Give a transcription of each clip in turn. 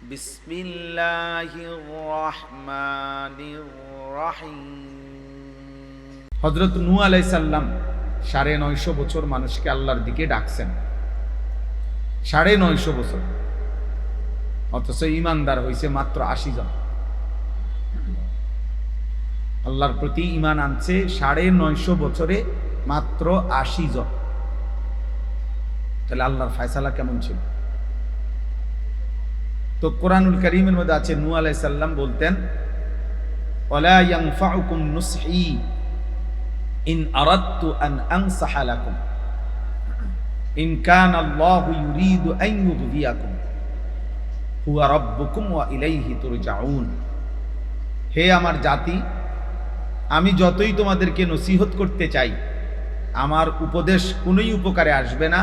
বিসমিল্লাহির রহমানির রহিম। হযরত নূহ আলাইহিস সালাম ৯৫০ বছর মানুষকে আল্লাহর দিকে ডাকছেন। ৯৫০ বছর, অথচ ঈমানদার হয়েছে মাত্র ৮০ জন। আল্লাহর প্রতি ঈমান আনছে ৯৫০ বছরে মাত্র ৮০ জন। তাহলে আল্লাহর ফয়সালা কেমন ছিল? তো কোরআনুল কারীমের মধ্যে আছে, নূহ আলাইহিস সালাম বলতেন, ওয়ালা ইয়ানফাউকুম নুসহি ইন আরাদতু আন আনসাহা লাকুম ইন কানা আল্লাহু ইউরিদু আন ইউগযিয়াকুম হুয়া রাব্বুকুম ওয়া ইলাইহি তুরজাউন। হে আমার জাতি, আমি যতই তোমাদেরকে নসিহত করতে চাই, আমার উপদেশ কোনোই উপকারে আসবে না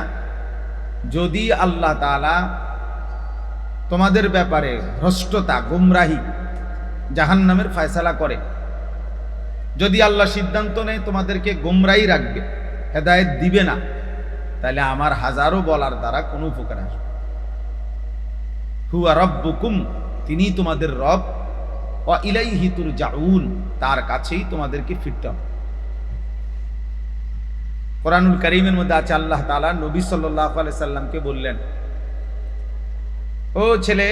যদি আল্লাহ তাআলা তোমাদের ব্যাপারে ভ্রষ্টতা, গুমরাহি, জাহান্নামের ফয়সালা করে। যদি আল্লাহ সিদ্ধান্ত নেয় তোমাদেরকে গুমরাহি রাখবে, হেদায়েত দিবে না, তাহলে আমার হাজারো বলার দ্বারা কোনো উপকার আসবে। হুয়া রাব্বুকুম, তিনি তোমাদের রব, ওয়া ইলাইহি তুরজাউন, তার কাছেই তোমাদেরকে ফিরতে হবে। কোরআনুল কারীমের মধ্যে আছে, আল্লাহ তাআলা নবী সাল্লাল্লাহু আলাইহি সাল্লামকে বললেন, ও ছেলে,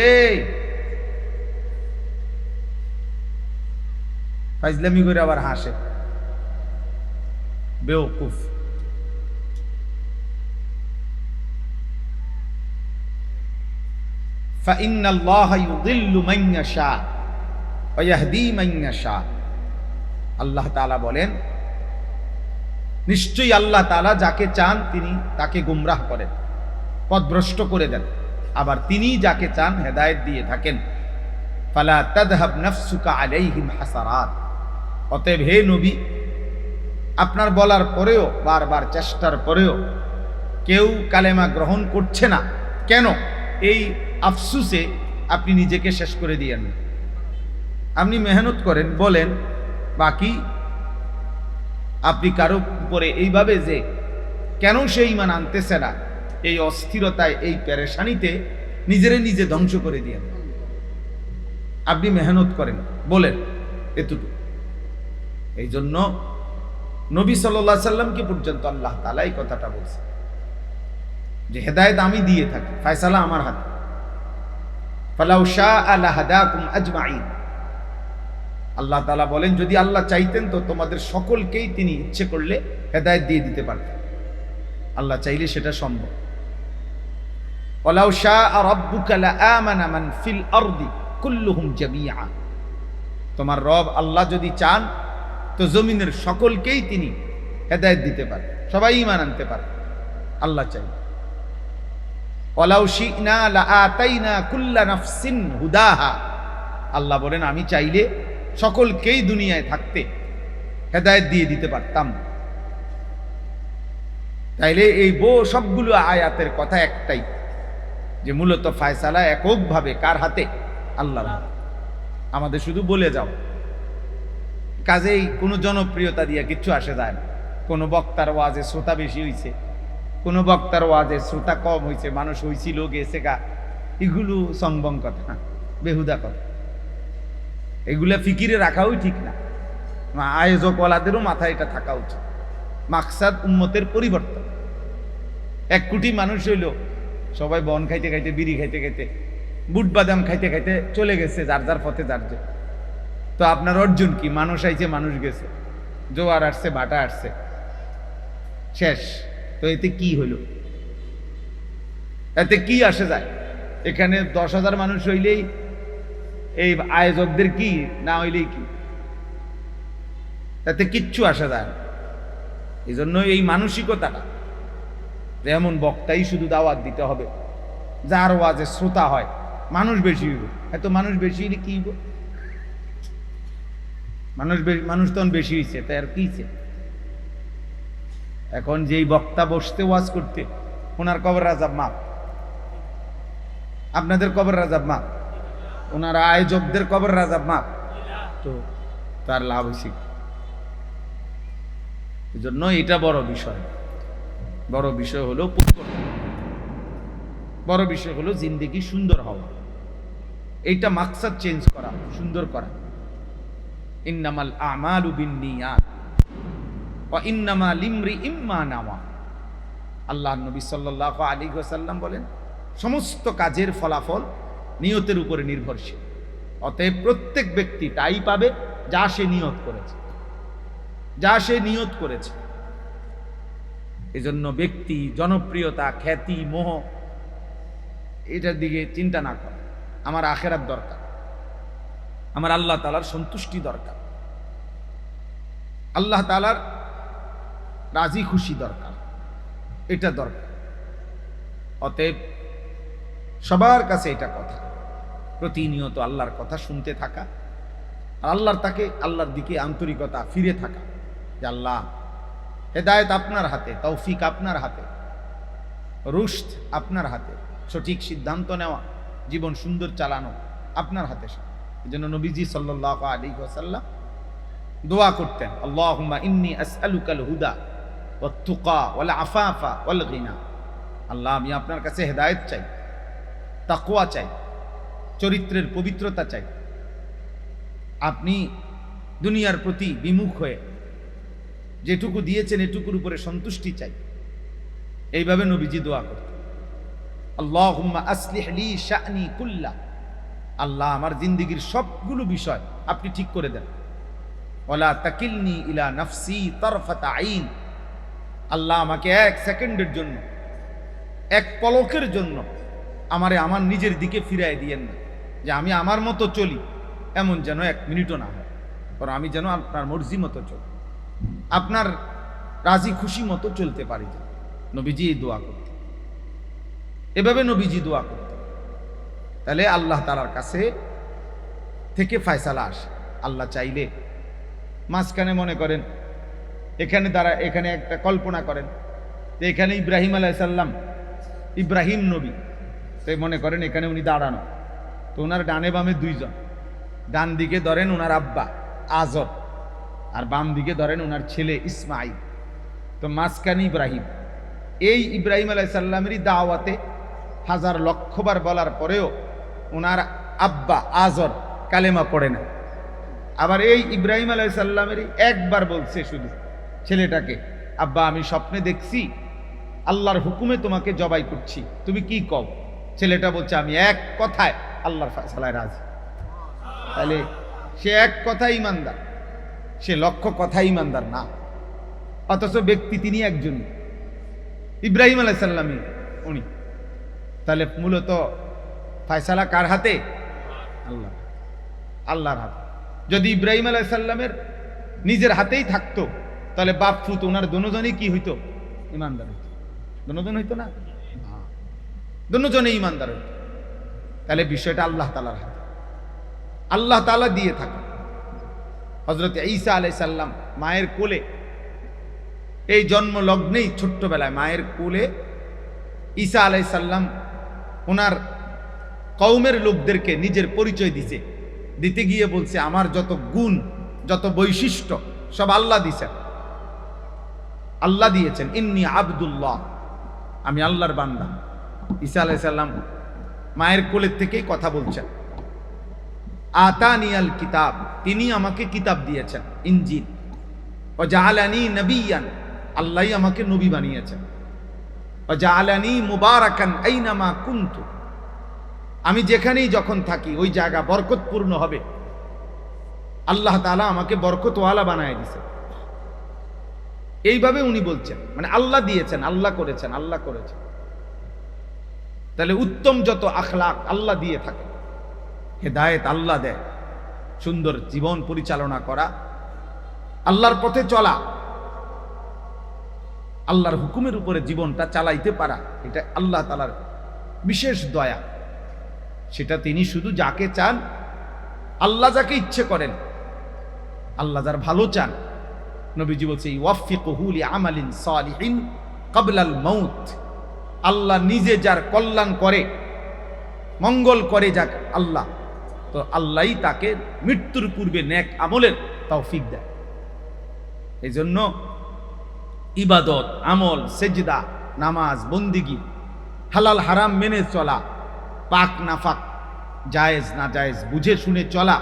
ফাজলামি করে আবার হাসে, বেওকুফ। ফাইন্নাল্লাহা ইউযিল্লু মান ইয়াশা ওয়া ইয়াহদি মান ইয়াশা। আল্লাহ তাআলা বলেন, নিশ্চয়ই আল্লাহ তাআলা যাকে চান তিনি তাকে গুমরাহ করেন, পথভ্রষ্ট করে দেন, আবার তিনি যাকে চান হেদায়েত দিয়ে থাকেন। ফালা তাযহাব নাফসুকা আলাইহিম হাসারাত। অতএব হে নবী, আপনার বলার পরেও, বারবার চেষ্টার পরেও কেউ কালেমা গ্রহণ করছে না কেন, এই আফসুসে আপনি নিজেকে শেষ করে দিয়েন না। আপনি মেহনত করেন, বলেন, বাকি আপনি কারো উপরে এইভাবে যে কেন সে ঈমান আনতেছে না, এই অস্থিরতায়, এই পেরেশানিতে নিজেরে নিজে ধ্বংস করে দিয়ে আপনি মেহনত করেন, বলেন এতটুকু। এই জন্য নবী সাল্লাল্লাহু আলাইহি সাল্লামকে পর্যন্ত আল্লাহ তাআলা এই কথাটা বলছে যে হেদায়েত আমি দিয়ে থাকি, ফয়সালা আমার হাতে। ফালাউ শাআ লাহাদাকুম আজমাইন। আল্লাহ তাআলা বলেন, যদি আল্লাহ চাইতেন তো তোমাদের সকলকেই তিনি ইচ্ছে করলে হেদায়েত দিয়ে দিতে পারতেন। আল্লাহ চাইলে সেটা সম্ভব। ওয়ালাউ শাআ রাব্বুকা লাআমানা মান ফিল আরদি কুল্লুহুম জামিআ। তোমার রব আল্লাহ যদি চান তো জমিনের সকলকেই তিনি হেদায়েত দিতে পারেন, সবাই ঈমান আনতে পারে, আল্লাহ চাই। ওয়ালাউ শি'না লাআতাইনা কুল্লা নাফসিন হুদাহা। আল্লাহ বলেন, আমি চাইলে সকলকেই দুনিয়ায় থাকতে হেদায়েত দিয়ে দিতে পারতাম। তাইলে এই সবগুলো আয়াতের কথা একটাই, যে মূলত ফয়সালা এককভাবে কার হাতে? আল্লাহর হাতে। আমাদের শুধু বলে যাও, কাজেই কোনো জনপ্রিয়তা দিয়ে কিচ্ছু আসে যায় না। কোনো বক্তার ওয়াজে শ্রোতা বেশি হইছে, কোনো বক্তার ওয়াজে শ্রোতা কম হইছে, মানুষ হইছিল গেছে গা, এগুলো সংবং কথা, বেহুদা কথা। এগুলা ফিকিরে রাখাও ঠিক না। আয়োজক ওয়ালাদেরও মাথায় এটা থাকা উচিত। মাকসাদ উম্মতের পরিবর্তন। ১ কোটি মানুষ হইল, সবাই বন খাইতে খাইতে, বিড়ি খাইতে খাইতে, বুট বাদাম খাইতে খাইতে চলে গেছে যার যার পথে যার যে। তো আপনার অর্জন কি? মানুষ আইছে, মানুষ গেছে, জোয়ার আসছে, ভাটা আসছে, শেষ। তো এতে কি হইল? এতে কি আসে যায়? এখানে ১০,০০০ মানুষ হইলেই এই আয়োজকদের কি, না হইলেই কি, তাতে কিচ্ছু আসা যায় না। এই জন্য এই মানসিকতাটা, যেমন বক্তাই শুধু দাওয়াত দিতে হবে, যার ওয়াজে শ্রোতা হয়, মানুষ বেশি হইব। এত মানুষ বেশি হইলে কি হইব? মানুষ তখন বেশি হয়েছে, তাই আর কি? এখন যেই বক্তা বসতে ওয়াজ করতে, ওনার কবর রাজাব মাপ, আপনাদের কবর রাজাব মাপ, ওনারা আয়োজকদের কবর রাজাব মাপ, তো তার লাভ হয়েছে। এই জন্য এটা বড় বিষয়। বড় বিষয় হলো বড় বিষয় হলো জিন্দেগি সুন্দর হওয়া। এইটা মাকসাদ চেঞ্জ করা, সুন্দর করা। ইন্নামাল আমালু বিন্নিয়াত ওয়া ইন্নামা লিমরিইম মা নাওয়া। আল্লাহর নবী সাল্লাল্লাহু আলাইহি ওয়াসাল্লাম বলেন, সমস্ত কাজের ফলাফল নিয়তের উপরে নির্ভরশীল। অতএব প্রত্যেক ব্যক্তি তাই পাবে যা সে নিয়ত করেছে, যা সে নিয়ত করেছে। এজন্য ব্যক্তি জনপ্রিয়তা, খ্যাতি, মোহ এটার দিকে চিন্তা না করে। আমার আখিরাত দরকার, আমার আল্লাহ তাআলার সন্তুষ্টি দরকার, আল্লাহ তাআলার রাজি খুশি দরকার, এটা দরকার। অতএব সবার কাছে এটা কথা, প্রতিনিয়ত আল্লাহর কথা শুনতে থাকা, আর আল্লাহর দিকে আন্তরিকতা ফিরে থাকা, যে আল্লাহ হেদায়েত আপনার হাতে, তৌফিক আপনার হাতে, রুশদ আপনার হাতে, সঠিক সিদ্ধান্ত নেওয়া, জীবন সুন্দর চালানো আপনার হাতে। এজন্য নবীজি সাল্লাল্লাহু আলাইহি ওয়াসাল্লাম দোয়া করতেন, আল্লাহুম্মা ইন্নী আসআলুকাল হুদা ওয়াত তুকা ওয়াল আফাফা ওয়াল গিনা। আল্লাহ, আমি আপনার কাছে হেদায়েত চাই, তাকওয়া চাই, চরিত্রের পবিত্রতা চাই। আপনি দুনিয়ার প্রতি বিমুখ হয়ে যেটুকু দিয়েছেন এটুকুর উপরে সন্তুষ্টি চাই। এইভাবে নবীজি দোয়া করতেন, আল্লাহুম্মা আসলিহ লি শা'নি কুল্লা। আল্লাহ, আমার জিন্দেগীর সবগুলো বিষয় আপনি ঠিক করে দেন। ওয়ালা তাকিলনি ইলা নাফসি তারফাতা আইন। আল্লাহ, আমাকে এক সেকেন্ডের জন্য, এক পলকের জন্য আমারে আমার নিজের দিকে ফিরাই দিয়েন না, যে আমি আমার মতো চলি এমন যেন এক মিনিটও না হয়, বরং আমি যেন আপনার মর্জি মতো চলি, আপনার রাজি খুশি মতো চলতে পারি। নবীজি দোয়া করতেন, এভাবে নবীজি দোয়া করতেন। তাহলে আল্লাহ তাআলার কাছে থেকে ফয়সালা আসে। আল্লাহ চাইলে মাঝখানে মনে করেন এখানে একটা কল্পনা করেন যে এখানে ইব্রাহিম আলাইহিস সালাম, ইব্রাহিম নবী, তো মনে করেন এখানে উনি দাঁড়ানো, তো ওনার ডানে বামে দুইজন, ডান দিকে ধরেন ওনার আব্বা আজর, আর বাম দিকে ধরেন ওনার ছেলে ইসমাইল, তো মাঝখানে ইব্রাহিম। এই ইব্রাহিম আলাইহিস সালামেরই দাওয়াতে হাজার লক্ষবার বলার পরেও ওনার আব্বা আজর কালেমা পড়ে না। আবার এই ইব্রাহিম আলাইহিস সালামেরই একবার বলছে শুধু ছেলেটাকে, আব্বা আমি স্বপ্নে দেখছি আল্লাহর হুকুমে তোমাকে জবাই করছি, তুমি কি কও? ছেলেটা বলছে আমি এক কথায় আল্লাহর ফয়সালায় রাজি। তাহলে সে এক কথা ইমানদার, সে লক্ষ কথা ইমানদার না, অথচ ব্যক্তি তিনি একজন, ইব্রাহিম আলাইহিস সালামই উনি। তাহলে মূলত ফয়সালা কার হাতে? আল্লাহর হাতে। যদি ইব্রাহিম আলাইহিস সালামের নিজের হাতেই থাকতো তাহলে বাপ ফুত ওনার দুজনেই কি হইতো? ইমানদার হইতো। দুজন হইতো না? দুজনে ইমানদার হইতো। তাহলে বিষয়টা আল্লাহ তাআলার হাতে, আল্লাহ তাআলা দিয়ে থাকে। হযরত ঈসা আলাইহিস সালাম মায়ের কোলে, এই জন্ম লগ্নেই ছোট্টবেলায় মায়ের কোলে ঈসা আলাইহিস সালাম ওনার কওমের লোকদেরকে নিজের পরিচয় দিতে গিয়ে বলছে আমার যত গুণ, যত বৈশিষ্ট্য সব আল্লাহ দিয়েছেন, আল্লাহ দিয়েছেন। ইন্নী আব্দুল্লাহ, আমি আল্লাহর বান্দা। ঈসা আলাইহিস সালাম মায়ের কোলের থেকেই কথা বলছেন। আতানিয়াল কিতাব, তিনি আমাকে কিতাব দিয়েছেন, ইনজিল। ওয়া জাআলানি নবিয়ান, আল্লাহই আমাকে নবী বানিয়েছেন। ওয়া জাআলানি মুবারাকান আইনামা কুনতু, আমি যেখানেই যখন থাকি ওই জায়গা বরকতপূর্ণ হবে। আল্লাহ তাআলা আমাকে বরকতওয়ালা বানায় দিয়েছেন। এইভাবে উনি বলছেন, মানে আল্লাহ দিয়েছেন, আল্লাহ করেছেন, আল্লাহ করেছেন। তাহলে উত্তম যত আখলাক আল্লাহ দিয়ে থাকে, হেদায়েত আল্লাহ দেয়, সুন্দর জীবন পরিচালনা করা, আল্লাহর পথে চলা, আল্লাহর হুকুমের উপরে জীবনটা চালাইতে পারা, এটা আল্লাহ তাআলার বিশেষ দয়া। সেটা তিনি শুধু যাকে চান, আল্লাহ যাকে ইচ্ছে করেন, আল্লাহ যার ভালো চান। নবীজি বলছে ইউয়াফিকুহু লিআমালিন সালিহিন ক্বাবলাল মাউত, আল্লাহ নিজে যার কল্যাণ করে, মঙ্গল করে যাক আল্লাহ, তো আল্লাহই তাকে মৃত্যুর পূর্বে নেক আমলের তৌফিক দেয়। এই জন্য ইবাদত, আমল, সেজদা, নামাজ, বন্দিগি, হালাল হারাম মেনে চলা, পাক নাফাক জায়েজ না জায়েজ বুঝে শুনে চলা,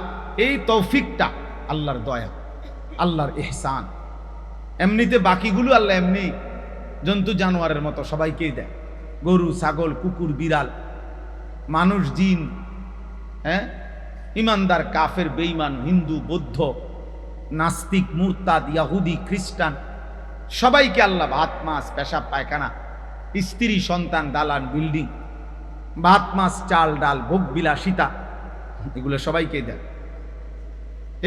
এই তৌফিকটা আল্লাহর দয়া, আল্লাহর ইহসান। এমনিতে বাকিগুলো আল্লাহ এমনি জন্তু জানোয়ারের মতো সবাইকেই দেয়, গরু, ছাগল, কুকুর, বিড়াল, মানুষ, জিন, হ্যাঁ, ইমানদার, কাফের, বেঈমান, হিন্দু, বৌদ্ধ, নাস্তিক, মুরতাদ, ইয়াহুদি, খ্রিস্টান, সবাইকে আল্লাহ ভাত, মাছ, পেশাব, পায়খানা, স্ত্রী, সন্তান, দালান, বিল্ডিং, ভাত, মাছ, চাল, ডাল, ভোগ বিলাসিতা, এগুলো সবাইকে দেয়।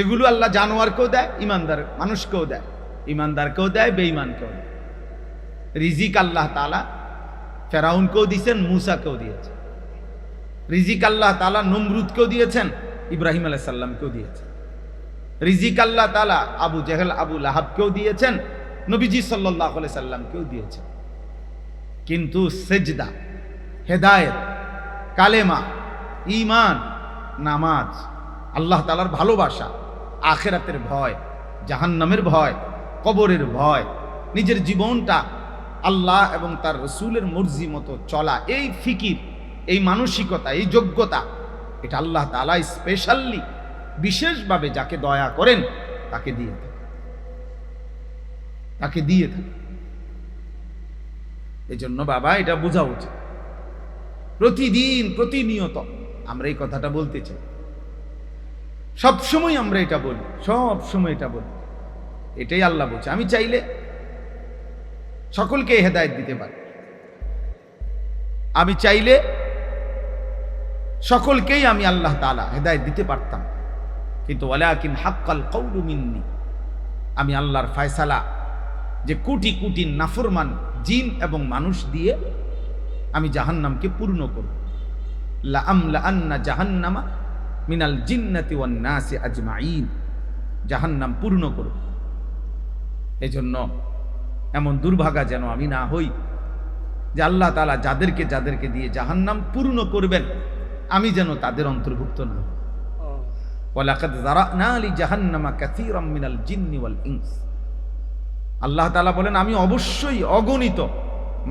এগুলো আল্লাহ জানোয়ারকেও দেয়, ইমানদার মানুষকেও দেয়, ইমানদারকেও দেয়, বেঈমানকেও দেয়। রিজিক আল্লাহ তাআলা ফেরাউনকেও দিয়েছেন, মূসাকেও দিয়েছেন। রিজিক আল্লাহ তাআলা নমরুদকেও দিয়েছেন, ইব্রাহিম আলাইহিস সালামকেও দিয়েছেন। রিজিক আল্লাহ তাআলা আবু জেহেল, আবু লাহাবকেও দিয়েছেন, নবীজি সাল্লাল্লাহু আলাইহি সাল্লামকেও দিয়েছেন। কিন্তু সেজদা, হেদায়েত, কালেমা, ঈমান, নামাজ, আল্লাহ তাআলার ভালোবাসা, আখিরাতের ভয়, জাহান্নামের ভয়, কবরের ভয়, নিজের জীবনটা আল্লাহ এবং তার রাসূলের মর্জি মতো চলা, এই ফিকির, এই মানসিকতা, এই যোগ্যতা, এটা আল্লাহ তাআলা স্পেশালি বিশেষভাবে যাকে দয়া করেন তাকে দিয়ে থাকে, তাকে দিয়ে থাকে। এই জন্য বাবা এটা বোঝা উচিত। প্রতিদিন প্রতিনিয়ত আমরা এই কথাটা বলতে চাই, সবসময় আমরা এটা বলি, সব সময় এটা বলি। এটাই আল্লাহ বলছে, আমি চাইলে সকলকে হেদায়েত দিতে পারি, আমি চাইলে সকলকেই আমি আল্লাহ তাআলা হেদায়েত দিতে পারতাম, কিন্তু ওয়ালাকিন হাক্কাল কওলু মিন্নি, আমি আল্লাহর ফয়সালা যে কোটি কোটি নাফরমান জিন এবং মানুষ দিয়ে আমি জাহান্নামকে পূর্ণ করব। লা আমলাআন্না জাহান্নামা মিনাল জিন্নাতি ওয়ান নাসি আজমাইন, জাহান্নাম পূর্ণ করব। এজন্য এমন দুর্ভাগা যেন আমি না হই যে আল্লাহ তাআলা যাদেরকে যাদেরকে দিয়ে জাহান্নাম পূর্ণ করবেন আমি যেন তাদের অন্তর্ভুক্ত না হই। ওয়ালাকাদ যারানা লি জাহান্নামা কাসীরাম মিনাল জিন্নি ওয়াল ইনস, আল্লাহ তাআলা বলেন আমি অবশ্যই অগণিত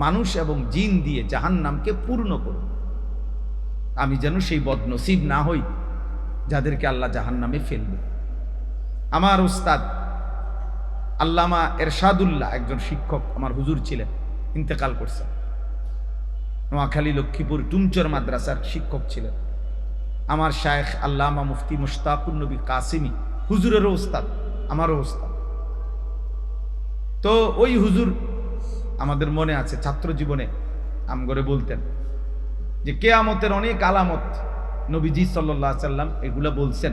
মানুষ এবং জিন দিয়ে জাহান্নামকে পূর্ণ করব। আমি যেন সেই বদনসিব না হই যাদেরকে আল্লাহ জাহান্নামে ফেলবে। আমার উস্তাদ আল্লামা এরশাদুল্লাহ একজন শিক্ষক, আমার হুজুর ছিলেন, ইন্তেকাল করছেন। নোয়াখালী লক্ষ্মীপুর টুমচর মাদ্রাসার শিক্ষক ছিলেন। আমার শায়েখ আল্লামা মুফতি মুশতাকুন নবী কাসিমি হুজুরেরও উস্তাদ, আমারও উস্তাদ। তো ওই হুজুর আমাদের মনে আছে ছাত্র জীবনে আমগরে বলতেন যে কিয়ামতের অনেক আলামত নবীজি সাল্লাল্লাহু আলাইহি সাল্লাম এগুলা বলছেন,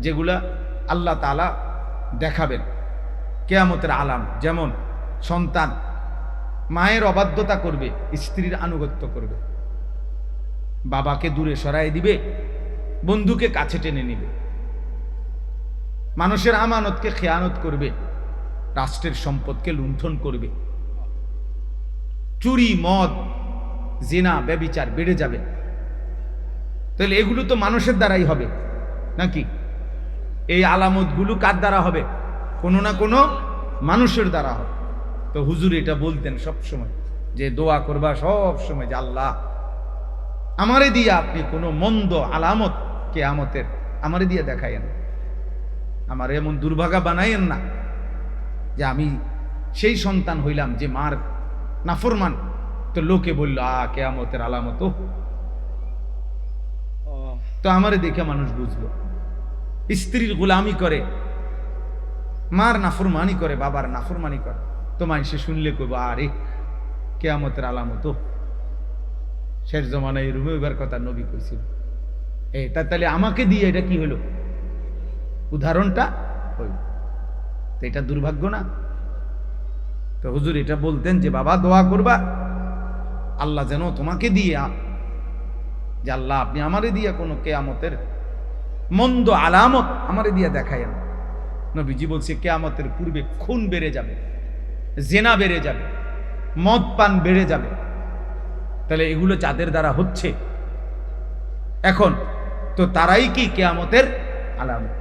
যেগুলা আল্লাহ তাআলা দেখাবেন। কিয়ামতের আলাম যেমন সন্তান মায়ের অবাধ্যতা করবে, স্ত্রীর আনুগত্য করবে, বাবাকে দূরে সরাই দিবে, বন্ধুকে কাছে টেনে নিবে, মানুষের আমানতকে খেয়ানত করবে, রাষ্ট্রের সম্পদকে লুণ্ঠন করবে, চুরি, মদ, জিনা, ব্যভিচার বেড়ে যাবে। তাহলে এগুলো তো মানুষের দ্বারাই হবে নাকি? এই আলামতগুলো কার দ্বারা হবে? কোনো না কোনো মানুষের দ্বারা হবে। তো হুজুর এটা বলতেন সব সময় যে দোয়া করবা সব সময় যে আল্লাহ আমারে দিয়ে আপনি কোনো মন্দ আলামত কিয়ামতের আমারে দিয়ে দেখাইয়েন, আমার এমন দুর্ভাগা বানাইয়েন না যে আমি সেই সন্তান হইলাম যে মার নাফরমান। তো লোকে বলল কিয়ামতের আলামত, তো আমারে দেখে মানুষ বুঝলো। স্ত্রীর গোলামি করে, মার নাফরমানি করে, বাবার নাফরমানি করে, তো মানুষে শুনলে কইব আরে কিয়ামতের আলামত। শেষ জমানায় রুমে এবার কথা নবী কইছিল। তাহলে আমাকে দিয়ে এটা কি হলো? উদাহরণটা হইল। তো এটা দুর্ভাগ্য না? তো হুজুর এটা বলতেন যে বাবা দোয়া করবা আল্লাহ যেন তোমাকে দিয়ে, যে আল্লাহ আপনি আমারে দিয়ে কোনো কিয়ামতের মন্দ আলামত আমারে দিয়ে দেখায়েন। নবীজি বলছে কিয়ামতের পূর্বে খুন বেড়ে যাবে, জেনা বেড়ে যাবে, মদ পান বেড়ে যাবে। তাহলে এগুলো যাদের দ্বারা হচ্ছে এখন, তো তারাই কি কিয়ামতের আলামত?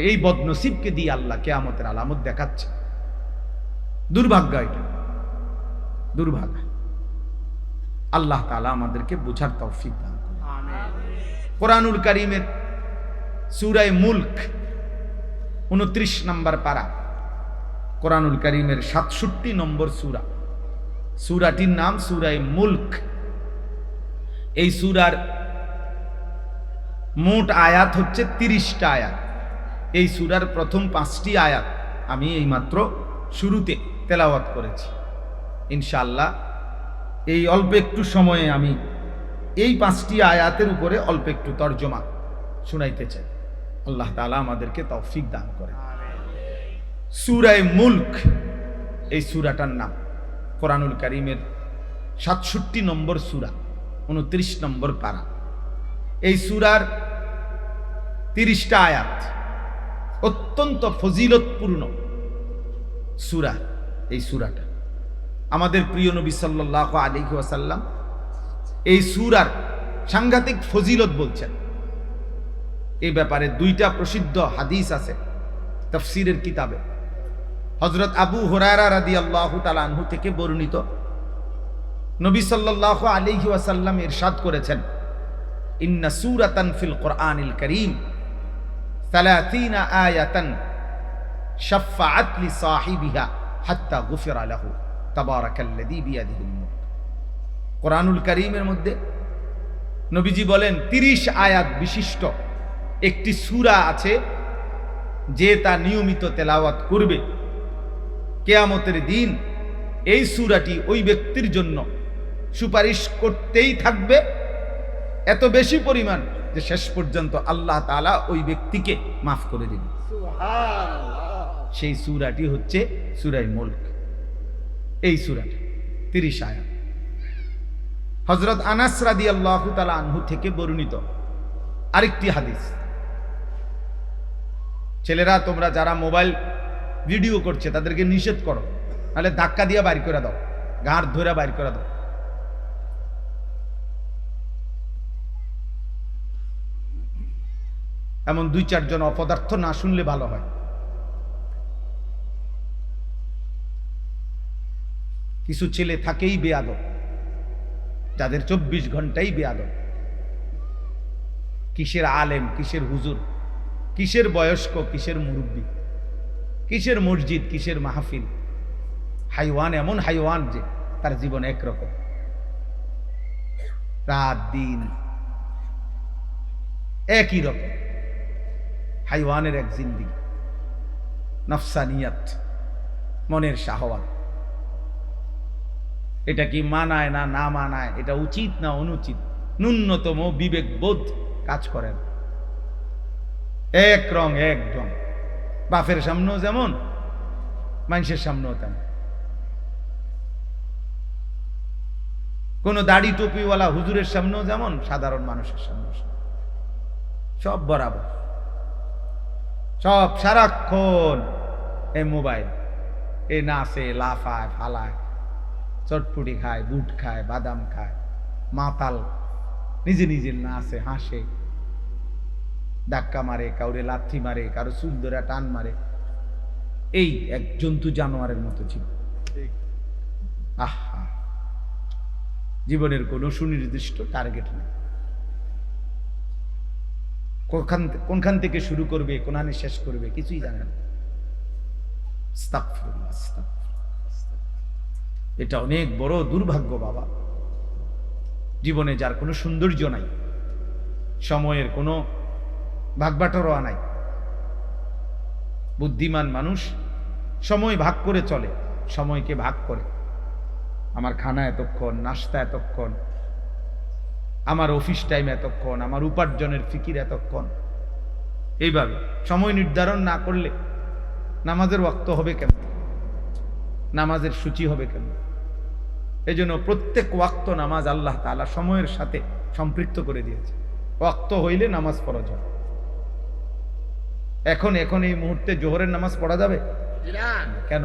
এই বদনসিবকে দিয়ে আল্লাহ কিয়ামতের আলামত দেখাচ্ছে। দুর্ভাগ্য, এটা দুর্ভাগ্য। আল্লাহ তাআলা আমাদেরকে বুঝার তৌফিক দান করুন। আমিন। কোরআনুল কারীমের সূরা মুলক 29 নম্বর পারা, কোরআনুল কারীমের 67 নম্বর সূরা। সূরাটির নাম সূরা মুলক। এই সূরার মোট আয়াত হচ্ছে 30টা আয়াত। এই সূরার প্রথম 5টি আয়াত আমি এইমাত্র শুরুতে তেলাওয়াত করেছি। ইনশাআল্লাহ এই অল্প একটু সময়ে আমি এই 5টি আয়াতের উপরে অল্প একটু তর্জমা শুনাইতে চাই। আল্লাহ তাআলা আমাদেরকে তৌফিক দান করেন। সূরা মুলক এই সূরাটার নাম, কোরআনুল কারীমের 67 নম্বর সূরা, 29 নম্বর পারা। এই সূরার 30টা আয়াত, অত্যন্ত ফজিলতপূর্ণ সূরা। এই সূরাটা আমাদের প্রিয় নবী সাল্লাল্লাহু আলাইহি ওয়াসাল্লাম এই সূরার সাংঘাতিক ফজিলত বলছেন। এই ব্যাপারে 2টা প্রসিদ্ধ হাদিস আছে তাফসীরের কিতাবে। হযরত আবু হুরায়রা রাদিয়াল্লাহু তাআলা আনহু থেকে বর্ণিত, নবী সাল্লাল্লাহু আলাইহি ওয়াসাল্লাম ইরশাদ করেছেন, ইন্না সূরাতান ফিল কোরআনিল কারীম 30 আয়াতান শাফাআত লি সাহিবিহা হাত্তা গুফিরা লাহু তাবারাকাল্লাযী বিয়াদিহিল মুলক। কোরআনুল কারীমের মধ্যে নবীজি বলেন 30 আয়াত বিশিষ্ট একটি সূরা আছে, যে তা নিয়মিত তেলাওয়াত করবে কিয়ামতের দিন এই সূরাটি ওই ব্যক্তির জন্য সুপারিশ করতেই থাকবে, এত বেশি পরিমাণ যে শেষ পর্যন্ত আল্লাহ তাআলা ওই ব্যক্তিকে মাফ করে দিবেন। সুবহানাল্লাহ। সেই সূরাটি হচ্ছে সূরা মুলক। এই সূরাটি 30 আয়াত। হযরত আনাস রাদিয়াল্লাহু তাআলা আনহু থেকে বর্ণিত আরেকটি হাদিস। ছেলেরা, তোমরা যারা মোবাইল ভিডিও করছে তাদেরকে নিষেধ করো, নাহলে ধাক্কা দিয়ে বাইর করে দাও, গাঁট ধরে বাইর করে দাও। এমন 2-4 জন অপদার্থ না শুনলে ভালো হয়। কিছু ছেলে থাকেই বেয়াদব, যাদের 24 ঘন্টাই বেয়াদব। কিসের আলেম, কিসের হুজুর, কিসের বয়স্ক, কিসের মুরব্বী, কিসের মসজিদ, কিসের মাহফিল। হাইওয়ান, এমন হাইওয়ান যে তার জীবন একরকম, রাত দিন একই রকম। হাইওয়ানের এক জিন্দিগি, নফসানিয়াত, মনের শাহওয়াত। এটা কি মানায় না না মানায়, এটা উচিত না অনুচিত, ন্যূনতম বিবেক বোধ কাজ করে না। এক রং এক ঢং, বাপের সামনেও যেমন, মানুষের সামনেও তেমন। কোন দাড়ি টুপিওয়ালা হুজুরের সামনেও যেমন, সাধারণ মানুষের সামনে সব বরাবর। সব সারাক্ষণ এই মোবাইল, এ নাচে, লাফায়, ফালায়, চটপুটি খায়, বুট খায়, বাদাম খায়, মাতাল, নিজে নিজে নাচে, হাসে, ধাক্কা মারে, কাউরে লাথি মারে, কারো চুল ধরে টান মারে। এই এক জন্তু জানোয়ারের মতো ছিল। আহা, জীবনের কোনো সুনির্দিষ্ট টার্গেট নেই। কোনখান থেকে শুরু করবে, কোনখানে শেষ করবে, কিছুই জানে না। আস্তাগফিরুল্লাহ, আস্তাগফিরুল্লাহ। এটা অনেক বড় দুর্ভাগ্য বাবা। জীবনে যার কোনো সৌন্দর্য নাই, সময়ের কোনো ভাগবাটোয়ারা নাই। বুদ্ধিমান মানুষ সময় ভাগ করে চলে, সময়কে ভাগ করে। আমার খানা এতক্ষণ, নাস্তা এতক্ষণ, আমার অফিস টাইম এতক্ষণ, আমার উপার্জনের ফিকির এতক্ষণ। এইভাবে সময় নির্ধারণ না করলে নামাজের ওয়াক্ত হবে কেন, নামাজের সূচি হবে কেন? এই জন্য প্রত্যেক ওয়াক্ত নামাজ আল্লাহ তাআলা সময়ের সাথে সম্পৃক্ত করে দিয়েছে। ওয়াক্ত হইলে নামাজ পড়া যাবে। এখন এই মুহূর্তে জোহরের নামাজ পড়া যাবে? কেন?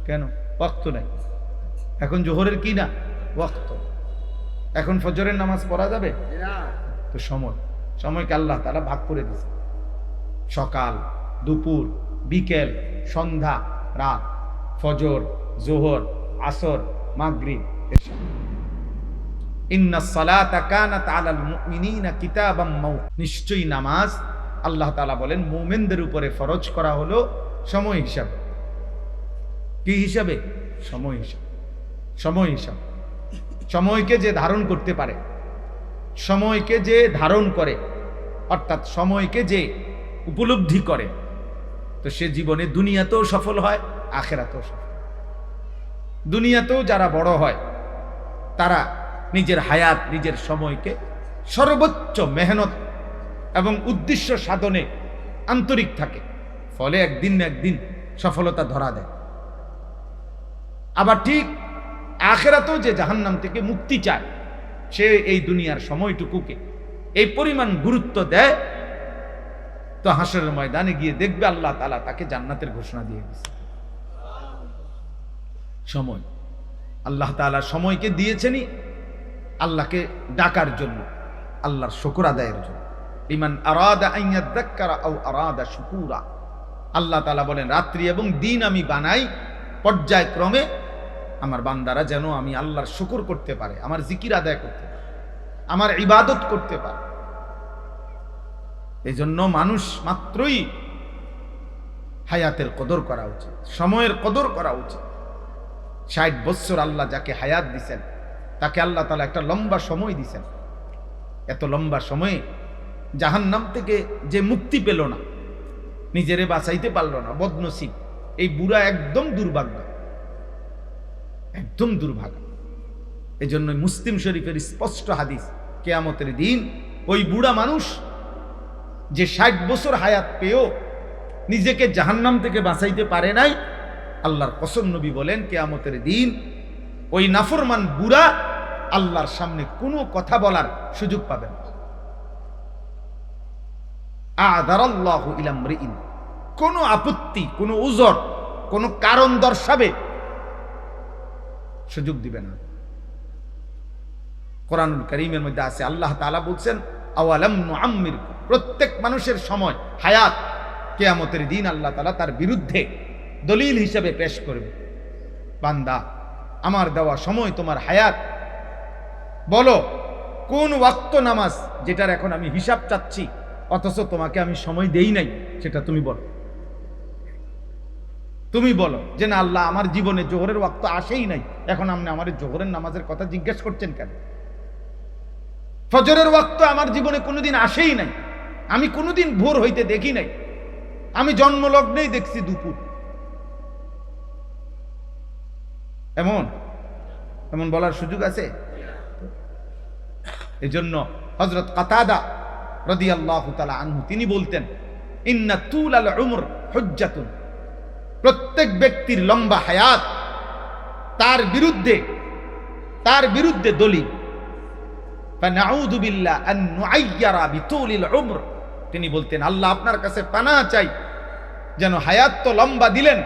কেন? ওয়াক্ত নাই। এখন জোহরের কি না? ওয়াক্ত। এখন ফজরের নামাজ পড়া যাবে? তো সময়কে আল্লাহ তাআলা ভাগ করে দিয়েছে। সকাল, দুপুর, বিকেল, সন্ধ্যা, রাত, ফজর, জোহর, আসর, মাগরিব, এশা। ইন্নাস সালাতা কানাত আলাল মুমিনিনা কিতাবাম মাওকুতা, নিশ্চয়ই নামাজ আল্লাহ তাআলা বলেন মুমিনদের উপরে ফরজ করা হলো সময় হিসাবে। কি হিসাবে? সময় হিসাবে। সময় হিসাবে। সময়কে যে ধারণ করতে পারে, সময়কে যে ধারণ করে, অর্থাৎ সময়কে যে উপলব্ধি করে, তো সে জীবনে দুনিয়াতেও সফল হয়, আখিরাতেও সফল। দুনিয়াতেও যারা বড় হয় তারা নিজের হায়াত, নিজের সময়কে সর্বোচ্চ মেহনত এবং উদ্দেশ্য সাধনে আন্তরিক থাকে, ফলে একদিন না একদিন সফলতা ধরা দেয়। আবার ঠিক আখিরাতেও যে জাহান্নাম থেকে মুক্তি চায়, সে এই দুনিয়ার সময়টুকুকে এই পরিমাণ গুরুত্ব দেয়, তো হাসরের ময়দানে গিয়ে দেখবে আল্লাহ তাআলা তাকে জান্নাতের ঘোষণা দিয়ে দিয়েছে। সময় আল্লাহ তাআলা সময়কে দিয়েছেনই আল্লাহকে ডাকার জন্য, আল্লাহর শুকর আদায়ের জন্য। লিমান আরাদা আন ইয়াযাক্কারা আও আরাদা শুকুরা, আল্লাহ তাআলা বলেন রাত্রি এবং দিন আমি বানাই পর্যায়ক্রমে আমার বান্দারা যেন আমি আল্লাহর শুকর করতে পারে, আমার জিকির আদায় করতে পারে, আমার ইবাদত করতে পারে। এই জন্য মানুষ মাত্রই হায়াতের কদর করা উচিত, সময়ের কদর করা উচিত। ৬০ বছর আল্লাহ যাকে হায়াত দিছেন, তাকে আল্লাহ তাআলা একটা লম্বা সময় দিছেন। এত লম্বা সময়ে জাহান্নাম থেকে যে মুক্তি পেল না, নিজেরে বাঁচাইতে পারল না, বদনসিব, এই বুড়া একদম দুর্ভাগ্য, একদম দুর্ভাগ্য। এই জন্য মুসলিম শরীফের স্পষ্ট হাদিস, কিয়ামতের দিন ওই বুড়া মানুষ যে ৬০ বছর হায়াত পেয়েও নিজেকে জাহান্নাম থেকে বাঁচাইতে পারে নাই, আল্লাহর কসম নবী বলেন কিয়ামতের দিন ওই নাফরমান বুড়া আল্লাহর সামনে কোনো কথা বলার সুযোগ পাবে না। আদারাল্লাহু ইলা মরিইন, কোনো আপত্তি, কোনো উযর, কোনো কারণ দর্শাবে সুযোগ দিবে না। কোরআনুল কারীমের মধ্যে আছে, আল্লাহ তাআলা বলছেন আওয়ালাম নুআম্মির, প্রত্যেক মানুষের সময় হায়াত কিয়ামতের দিন আল্লাহ তাআলা তার বিরুদ্ধে দলিল হিসেবে পেশ করবে। বান্দা, আমার দেওয়া সময় তোমার হায়াত, বলো কোন ওয়াক্ত নামাজ যেটার এখন আমি হিসাব চাচ্ছি অথচ তোমাকে আমি সময় দেই নাই, সেটা তুমি বলো। তুমি বলো যে না আল্লাহ আমার জীবনে জোহরের ওয়াক্ত আসেই নাই, এখন আপনি আমার জোহরের নামাজের কথা জিজ্ঞেস করছেন কেন? ফজরের ওয়াক্ত আমার জীবনে কোনোদিন আসেই নাই, আমি কোনোদিন ভোর হইতে দেখি নাই, আমি জন্মলগ্নেই দেখছি দুপুর। এমন এমন বলার সুযোগ আছে? এই জন্য হযরত কাতাদা রাদিয়াল্লাহু তাআলা আনহু তিনি বলতেন, ইন্না তুলাল উমর হুজ্জাতুন, প্রত্যেক ব্যক্তির লম্বা হায়াত তার বিরুদ্ধে দলিল। ফানাউযু বিল্লাহ আন নুআয়্যারা বিতুলিল উমর, তিনি বলতেন আল্লাহ আপনার কাছে পানাহ চাই, যেন হায়াত তো লম্বা দিলেন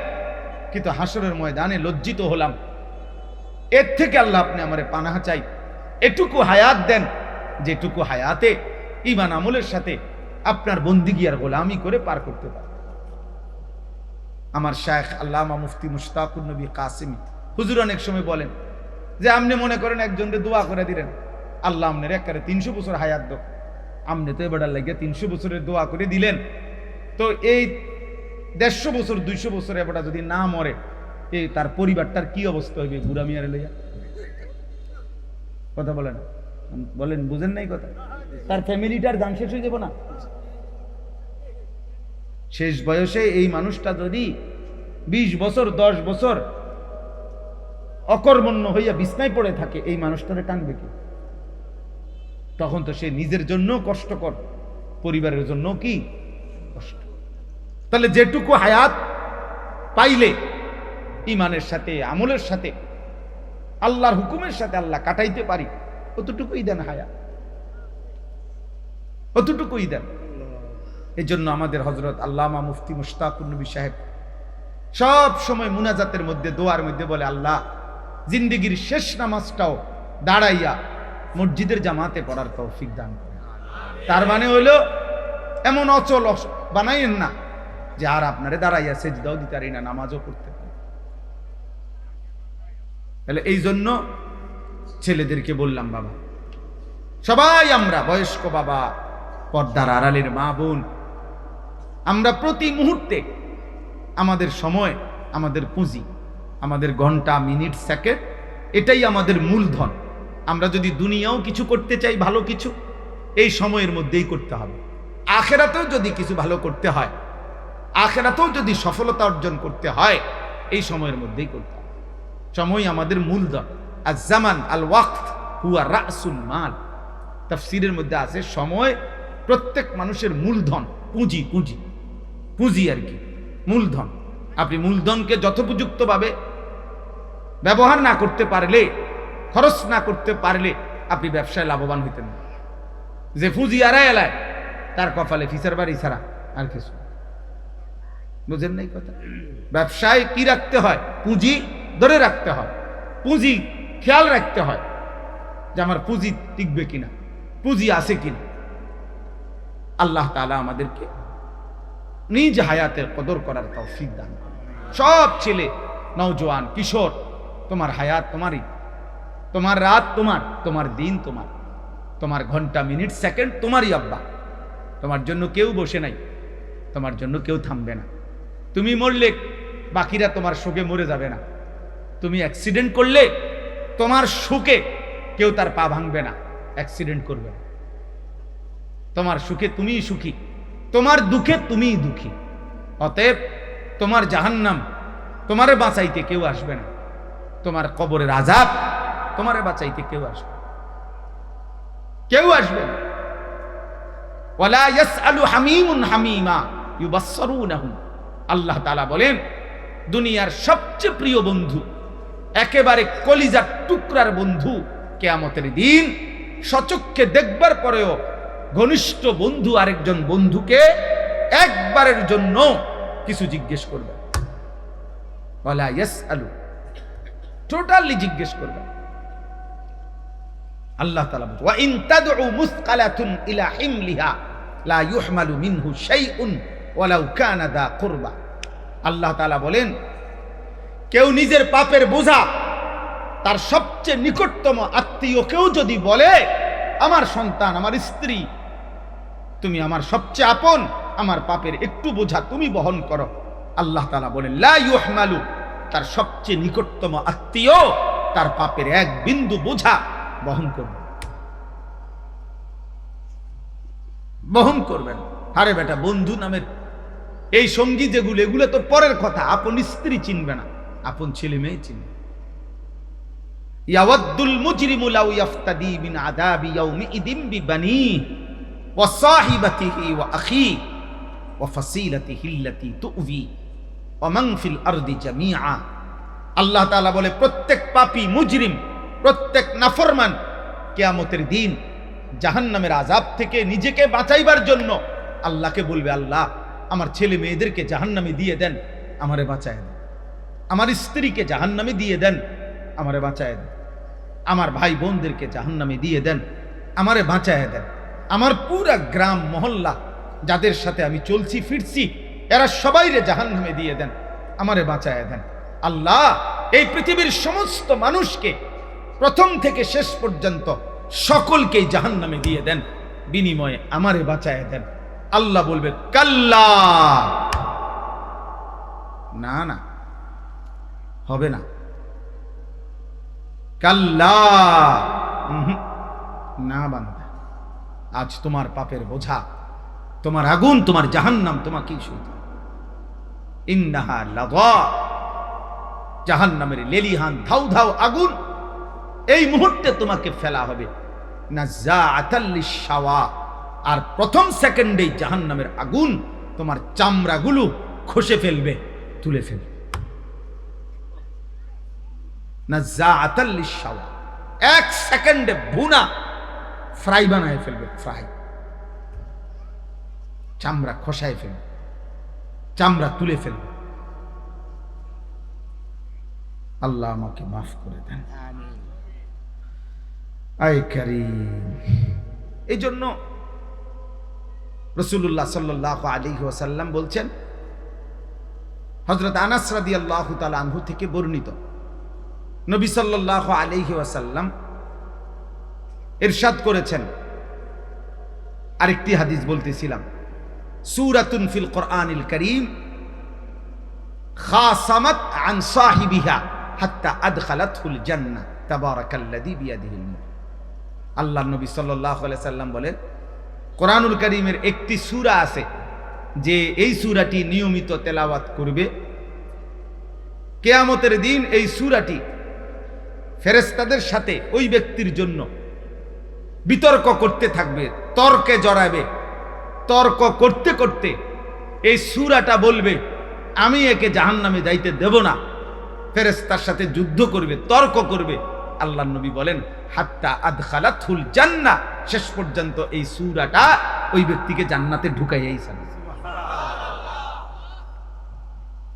কিন্তু হাসরের ময়দানে লজ্জিত হলাম, এর থেকে আল্লাহ আপনি আমারে পানাহ চাই, এটুকু হায়াত দেন যেটুকু হায়াতে ঈমান আমলের সাথে আপনার বন্দিগি আর গোলামি করে পার করতে পারে। আমার শায়েখ আল্লামা মুফতি মুশতাকুর নবী কাসেমি হুজুর অনেক সময় বলেন যে আপনি মনে করেন একজনকে দোয়া করে দিলেন, আল্লাহ আপনার একেবারে 300 বছর হায়াত দাও, আপনি তো এবার লাগিয়ে 300 বছরের দোয়া করে দিলেন, তো এই 150 বছর 200 বছর এবারটা যদি না মরে, এই তার পরিবারটার কি অবস্থা হইবে? বুড়া মিয়ারে লইয়া কথা বলেন, বলেন বুঝেন নাই কথা? তার ফ্যামিলিটার গান শেষ হয়ে যাব না? শেষ বয়সে এই মানুষটা যদি 20 বছর 10 বছর অকর্মণ্য হইয়া বিছনায় পড়ে থাকে, এই মানুষটারে টানবে কি? তখন তো সে নিজের জন্য কষ্টকর, পরিবারের জন্য কি কষ্ট। তাহলে যেটুকু হায়াত পাইলে ইমানের সাথে, আমলের সাথে, আল্লাহর হুকুমের সাথে আল্লাহ কাটাইতে পারি, অতটুকুই দেন হায়াত, অতটুকুই দেন। এই জন্য আমাদের হযরত আল্লামা মুফতি মুশতাকুর নবী সাহেব সব সময় মুনাজাতের মধ্যে, দোয়ার মধ্যে বলে, আল্লাহ জিন্দেগীর শেষ নামাজটাও দাঁড়াইয়া মসজিদের জামাতে পড়ার তৌফিক দান করেন। তার মানে হইলো এমন অচল বানাইয়েন না যে আর আপনারে দাঁড়াইয়া সেজদাও দিতে পারি না, নামাজও পড়তে পারি। তাহলে এই জন্য ছেলেদেরকে বললাম, বাবা সবাই আমরা বয়স্ক বাবা, পর্দার আড়ালের মা বোন, আমরা প্রতি মুহূর্তে আমাদের সময়, আমাদের পুঁজি, আমাদের ঘন্টা, মিনিট, সেকেন্ড, এটাই আমাদের মূলধন। আমরা যদি দুনিয়াও কিছু করতে চাই, ভালো কিছু, এই সময়ের মধ্যেই করতে হবে। আখেরাতেও যদি কিছু ভালো করতে হয়, আখেরাতেও যদি সফলতা অর্জন করতে হয়, এই সময়ের মধ্যেই করতে হবে। সময় আমাদের মূলধন। আর জামান আল ওয়াক্ত হুয়া রাসুল মাল। তাফসীরের মধ্যে আছে সময় প্রত্যেক মানুষের মূলধন, পুঁজি, পুঁজি, পুঁজি আর কি, মূলধন। আপনি মূলধনকে যথোপযুক্তভাবে ব্যবহার না করতে পারলে, খরচ না করতে পারলে আপনি ব্যবসায় লাভবান হইতেন না। যে পুঁজি আড়াই এলায় তার কপালে ফিসার বাড়ি ছাড়া আর কিছু। বুঝেন নাই কথা? ব্যবসায় কি রাখতে হয়? পুঁজি ধরে রাখতে হয়, পুঁজি খেয়াল রাখতে হয় যে আমার পুঁজি টিকবে কিনা, পুঁজি আছে কিনা। আল্লাহ তাআলা আমাদেরকে নিজ হায়াতের কদর করার তৌফিক দান করুন। সব ছেলে, নওজোয়ান, কিশোর, তোমার হায়াত তোমারই, তোমার রাত তোমার, তোমার দিন তোমার, তোমার ঘন্টা, মিনিট, সেকেন্ড তোমারই আব্বা। তোমার জন্য কেউ বসে নাই, তোমার জন্য কেউ থামবে না। তুমি মরলে বাকিরা তোমার শোকে মরে যাবে না। তুমি অ্যাক্সিডেন্ট করলে তোমার সুখে কেউ তার পা ভাঙবে না, অ্যাক্সিডেন্ট করবে না। তোমার সুখে তুমিই সুখী, তোমার দুঃখে তুমিই দুঃখী। অতএব তোমার জাহান্নাম তোমারে বাঁচাইতে কেউ আসবে না, তোমার কবরের আযাব তোমারে বাঁচাইতে কেউ আসবে, কেউ আসবে না। ওয়ালা ইয়াসআলু হামীমুন হামীমা ইউবাসসিরুনাহুম। আল্লাহ তাআলা বলেন, দুনিয়ার সবচেয়ে প্রিয় বন্ধু, একেবারে কলিজার টুকরার বন্ধু, কিয়ামতের দিন সচক্ষে দেখবার পরেও ঘনিষ্ঠ বন্ধু আরেকজন বন্ধুকে একবারের জন্য কিছু জিজ্ঞেস করবে। ওয়ালা ইয়াসআলু, টোটালি জিজ্ঞেস করবে। আল্লাহ তাআলা বলেন, ওয়া ইন তাদউ মুসকালাতুন ইলা হিমলিহা লা ইউহমালু মিনহু শাইউন ওয়ালাউ কানা দা কুরবা। আল্লাহ তাআলা বলেন, কেউ নিজের পাপের বোঝা তার সবচেয়ে নিকটতম আত্মীয়কেও যদি বলে, আমার সন্তান, আমার স্ত্রী, তুমি আমার সবচেয়ে আপন, আমার পাপের একটু বোঝা তুমি বহন করো, আল্লাহ তাআলা বলেন লা ইউহমালু, তার সবচেয়ে নিকটতম আত্মীয় তার পাপের এক বিন্দু বোঝা বহন করবে, বহন করবেন। আরে বেটা, বন্ধু নামের এই সঙ্গী যেগুলো, এগুলো তো পরের কথা। আপন স্ত্রী চিনবে না, আপন ছেলে মেয়ে চিনবে। ইয়াওয়াদ্দুল মুজরিমু লাউ ইফতাদি মিন আযাবি ইয়াউমিইদিন বিবানিহি ওয়া সাহিবাতিহি ওয়া আখিহি ওয়া ফাসিলাতিহি আল্লাতী তু'বি ওয়া মান ফিল আরদি জামিআ। আল্লাহ তাআলা বলে, প্রত্যেক পাপী, মুজরিম, প্রত্যেক নাফরমান কিয়ামতের দিন জাহান্নামের আযাব থেকে নিজেকে বাঁচাইবার জন্য আল্লাহকে বলবে, আল্লাহ আমার ছেলে মেয়েদেরকে জাহান্নামে দিয়ে দেন, আমারে বাঁচায় দেন। আমার স্ত্রীকে জাহান্নামে দিয়ে দেন, আমারে বাঁচায় দেন। আমার ভাই বোনদেরকে জাহান্নামে দিয়ে দেন, আমারে বাঁচায় দেন। আমার পুরা গ্রাম মহল্লা যাদের সাথে আমি চলছি ফিরছি, এরা সবাইরে জাহান্নামে দিয়ে দেন, আমারে বাঁচায় দেন। আল্লাহ এই পৃথিবীর সমস্ত মানুষকে প্রথম থেকে শেষ পর্যন্ত সকলকেই জাহান্নামে দিয়ে দেন, বিনিময়ে আমারে বাঁচায় দেন। আল্লাহ বলবে, কাল্লা, না না, হবে না। কাল্লা, না বান্দা, আজ তোমার পাপের বোঝা, তোমার আগুন, তোমার জাহান্নাম তোমাকেই সইতে হবে। ইন্নাহা লাযা, জাহান্নামের লেলিহান ধাউ ধাউ আগুন এই মুহূর্তে তোমাকে ফেলা হবে। নাযাআতাল লিশাওয়া, আর প্রথম সেকেন্ডেই জাহান্নামের আগুন তোমার চামড়াগুলো খসে ফেলবে, তুলে ফেলবে। নাযাআতাল লিশাওয়া, এক সেকেন্ডে ভুনা ফ্রাই বানায় ফেলবে, ফ্রাই, চামড়া খসায় ফেলবে, চামড়া তুলে ফেলবে। আল্লাহ আমাকে মাফ করে দেন, আমিন। আয় কারীম। এই জন্য রাসূলুল্লাহ সাল্লাল্লাহু আলাইহি ওয়াসাল্লাম বলছেন, হযরত আনাস রাদিয়াল্লাহু তাআলা আনহু থেকে বর্ণিত, নবী সাল্লাল্লাহু আলাইহি ওয়াসাল্লাম ইরশাদ করেছেন, আরেকটি হাদিস বলতেছিলাম, সূরাতুন ফিল কোরআনিল কারীম খাসামাত আন সাহিবিহা হাত্তা আদখালাতহুল জান্নাহ তাবারাকাল্লাযী বিয়াদিহিল মুলক। আল্লাহর নবী সাল্লাল্লাহু আলাইহি সাল্লাম বলেন, কোরআনুল কারীমের একটি সূরা আছে যে এই সূরাটি নিয়মিত তেলাওয়াত করবে, কিয়ামতের দিন এই সূরাটি ফেরেশতাদের সাথে ওই ব্যক্তির জন্য বিতর্ক করতে থাকবে, তর্কে জড়াবে। তর্ক করতে করতে এই সূরাটা বলবে, আমি একে জাহান্নামে যাইতে দেব না। ফেরেশতার সাথে যুদ্ধ করবে, তর্ক করবে। আল্লাহর নবী বলেন, হাত্তা আদখালাতহুল জান্নাহ, শেষ পর্যন্ত এই সূরাটা ওই ব্যক্তিকে জান্নাতে ঢুকাইয়াই ছাড়ে।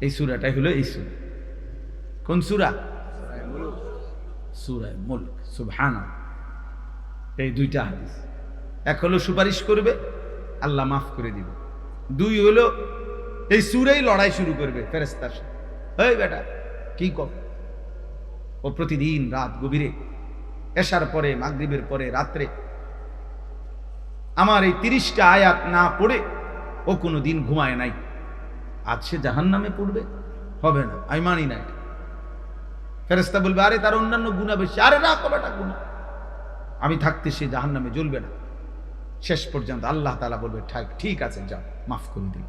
এই সূরাটাই হলো এই সূরা। কোন সূরা? সূরা মুলক। সুবহানাল্লাহ। এই দুইটা হাদিস, এক হলো সুপারিশ করবে, আল্লাহ মাফ করে দিবে। দুই হলো এই সূরাই লড়াই শুরু করবে ফেরেশতার সাথে। এই বেটা কি কর? ও প্রতিদিন রাত গভীরে, এশার পরে, মাগরিবের পরে, রাত্রে আমার এই 30টা আয়াত না পড়ে ও কোনো দিন ঘুমায় নাই। আজ সে জাহান্নামে পড়বে? হবে না, আমি মানি না এটা। ফেরেশতা বলবে, আরে তার অন্যান্য গুনাহ বেশি। আরে রাখো বেটা গুনাহ, আমি থাকতে সে জাহান্নামে জ্বলবে না। শেষ পর্যন্ত আল্লাহ তাআলা বলবে, ঠিক আছে, যাও, মাফ করে দিল।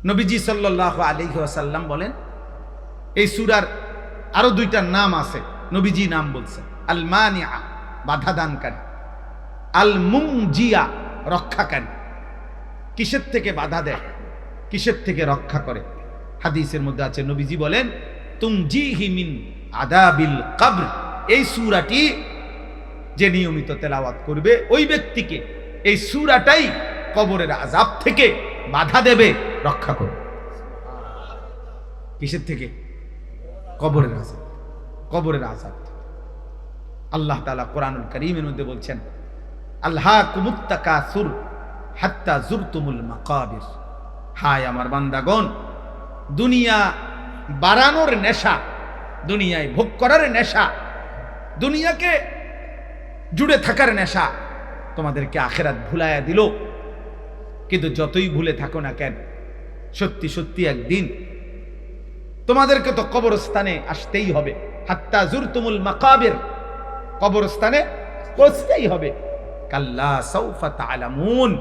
নবীজি সাল্লাল্লাহু আলাইহি ওয়াসাল্লাম বলেন, এই সূরার আরো দুইটা নাম আছে, নবীজি নাম বলছেন। আল মানিআ, বাধা দানকারী। আল মুনজিয়া, রক্ষাকারী। কিসের থেকে বাধা দেয়, কিসের থেকে রক্ষা করে? হাদিসের মধ্যে আছে, নবীজি বলেন, তুনজিহি মিন আযাবিল কবর। এই সূরাটি যে নিয়মিত তেলাওয়াত করবে, ওই ব্যক্তিকে এই সূরাটাই কবরের আযাব থেকে বাধা দেবে, রক্ষা করবে। কিসের থেকে? কবরের আযাব। কবরের আযাব। আল্লাহ তাআলা কোরআনুল কারীমের মধ্যে বলছেন, আলহাকুমুত তাকাসুর হাত্তা যুরতুমুল মাকাবির। হায় আমার বান্দাগণ, দুনিয়া বাড়ানোর নেশা, দুনিয়ায় ভোগ করার নেশা, দুনিয়াকে জুড়ে থাকার নেশা তোমাদেরকে আখিরাত ভুলাইয়া দিল। কিন্তু যতই ভুলে থাকো না কেন, সত্যি সত্যি একদিন তোমাদেরকে তো কবরস্থানে আসতেই হবে। হাত্তা যুরতুমুল মাকাবির, কবরস্থানে পৌঁছতেই হবে। কাল্লা সাউফা তা'লামুন,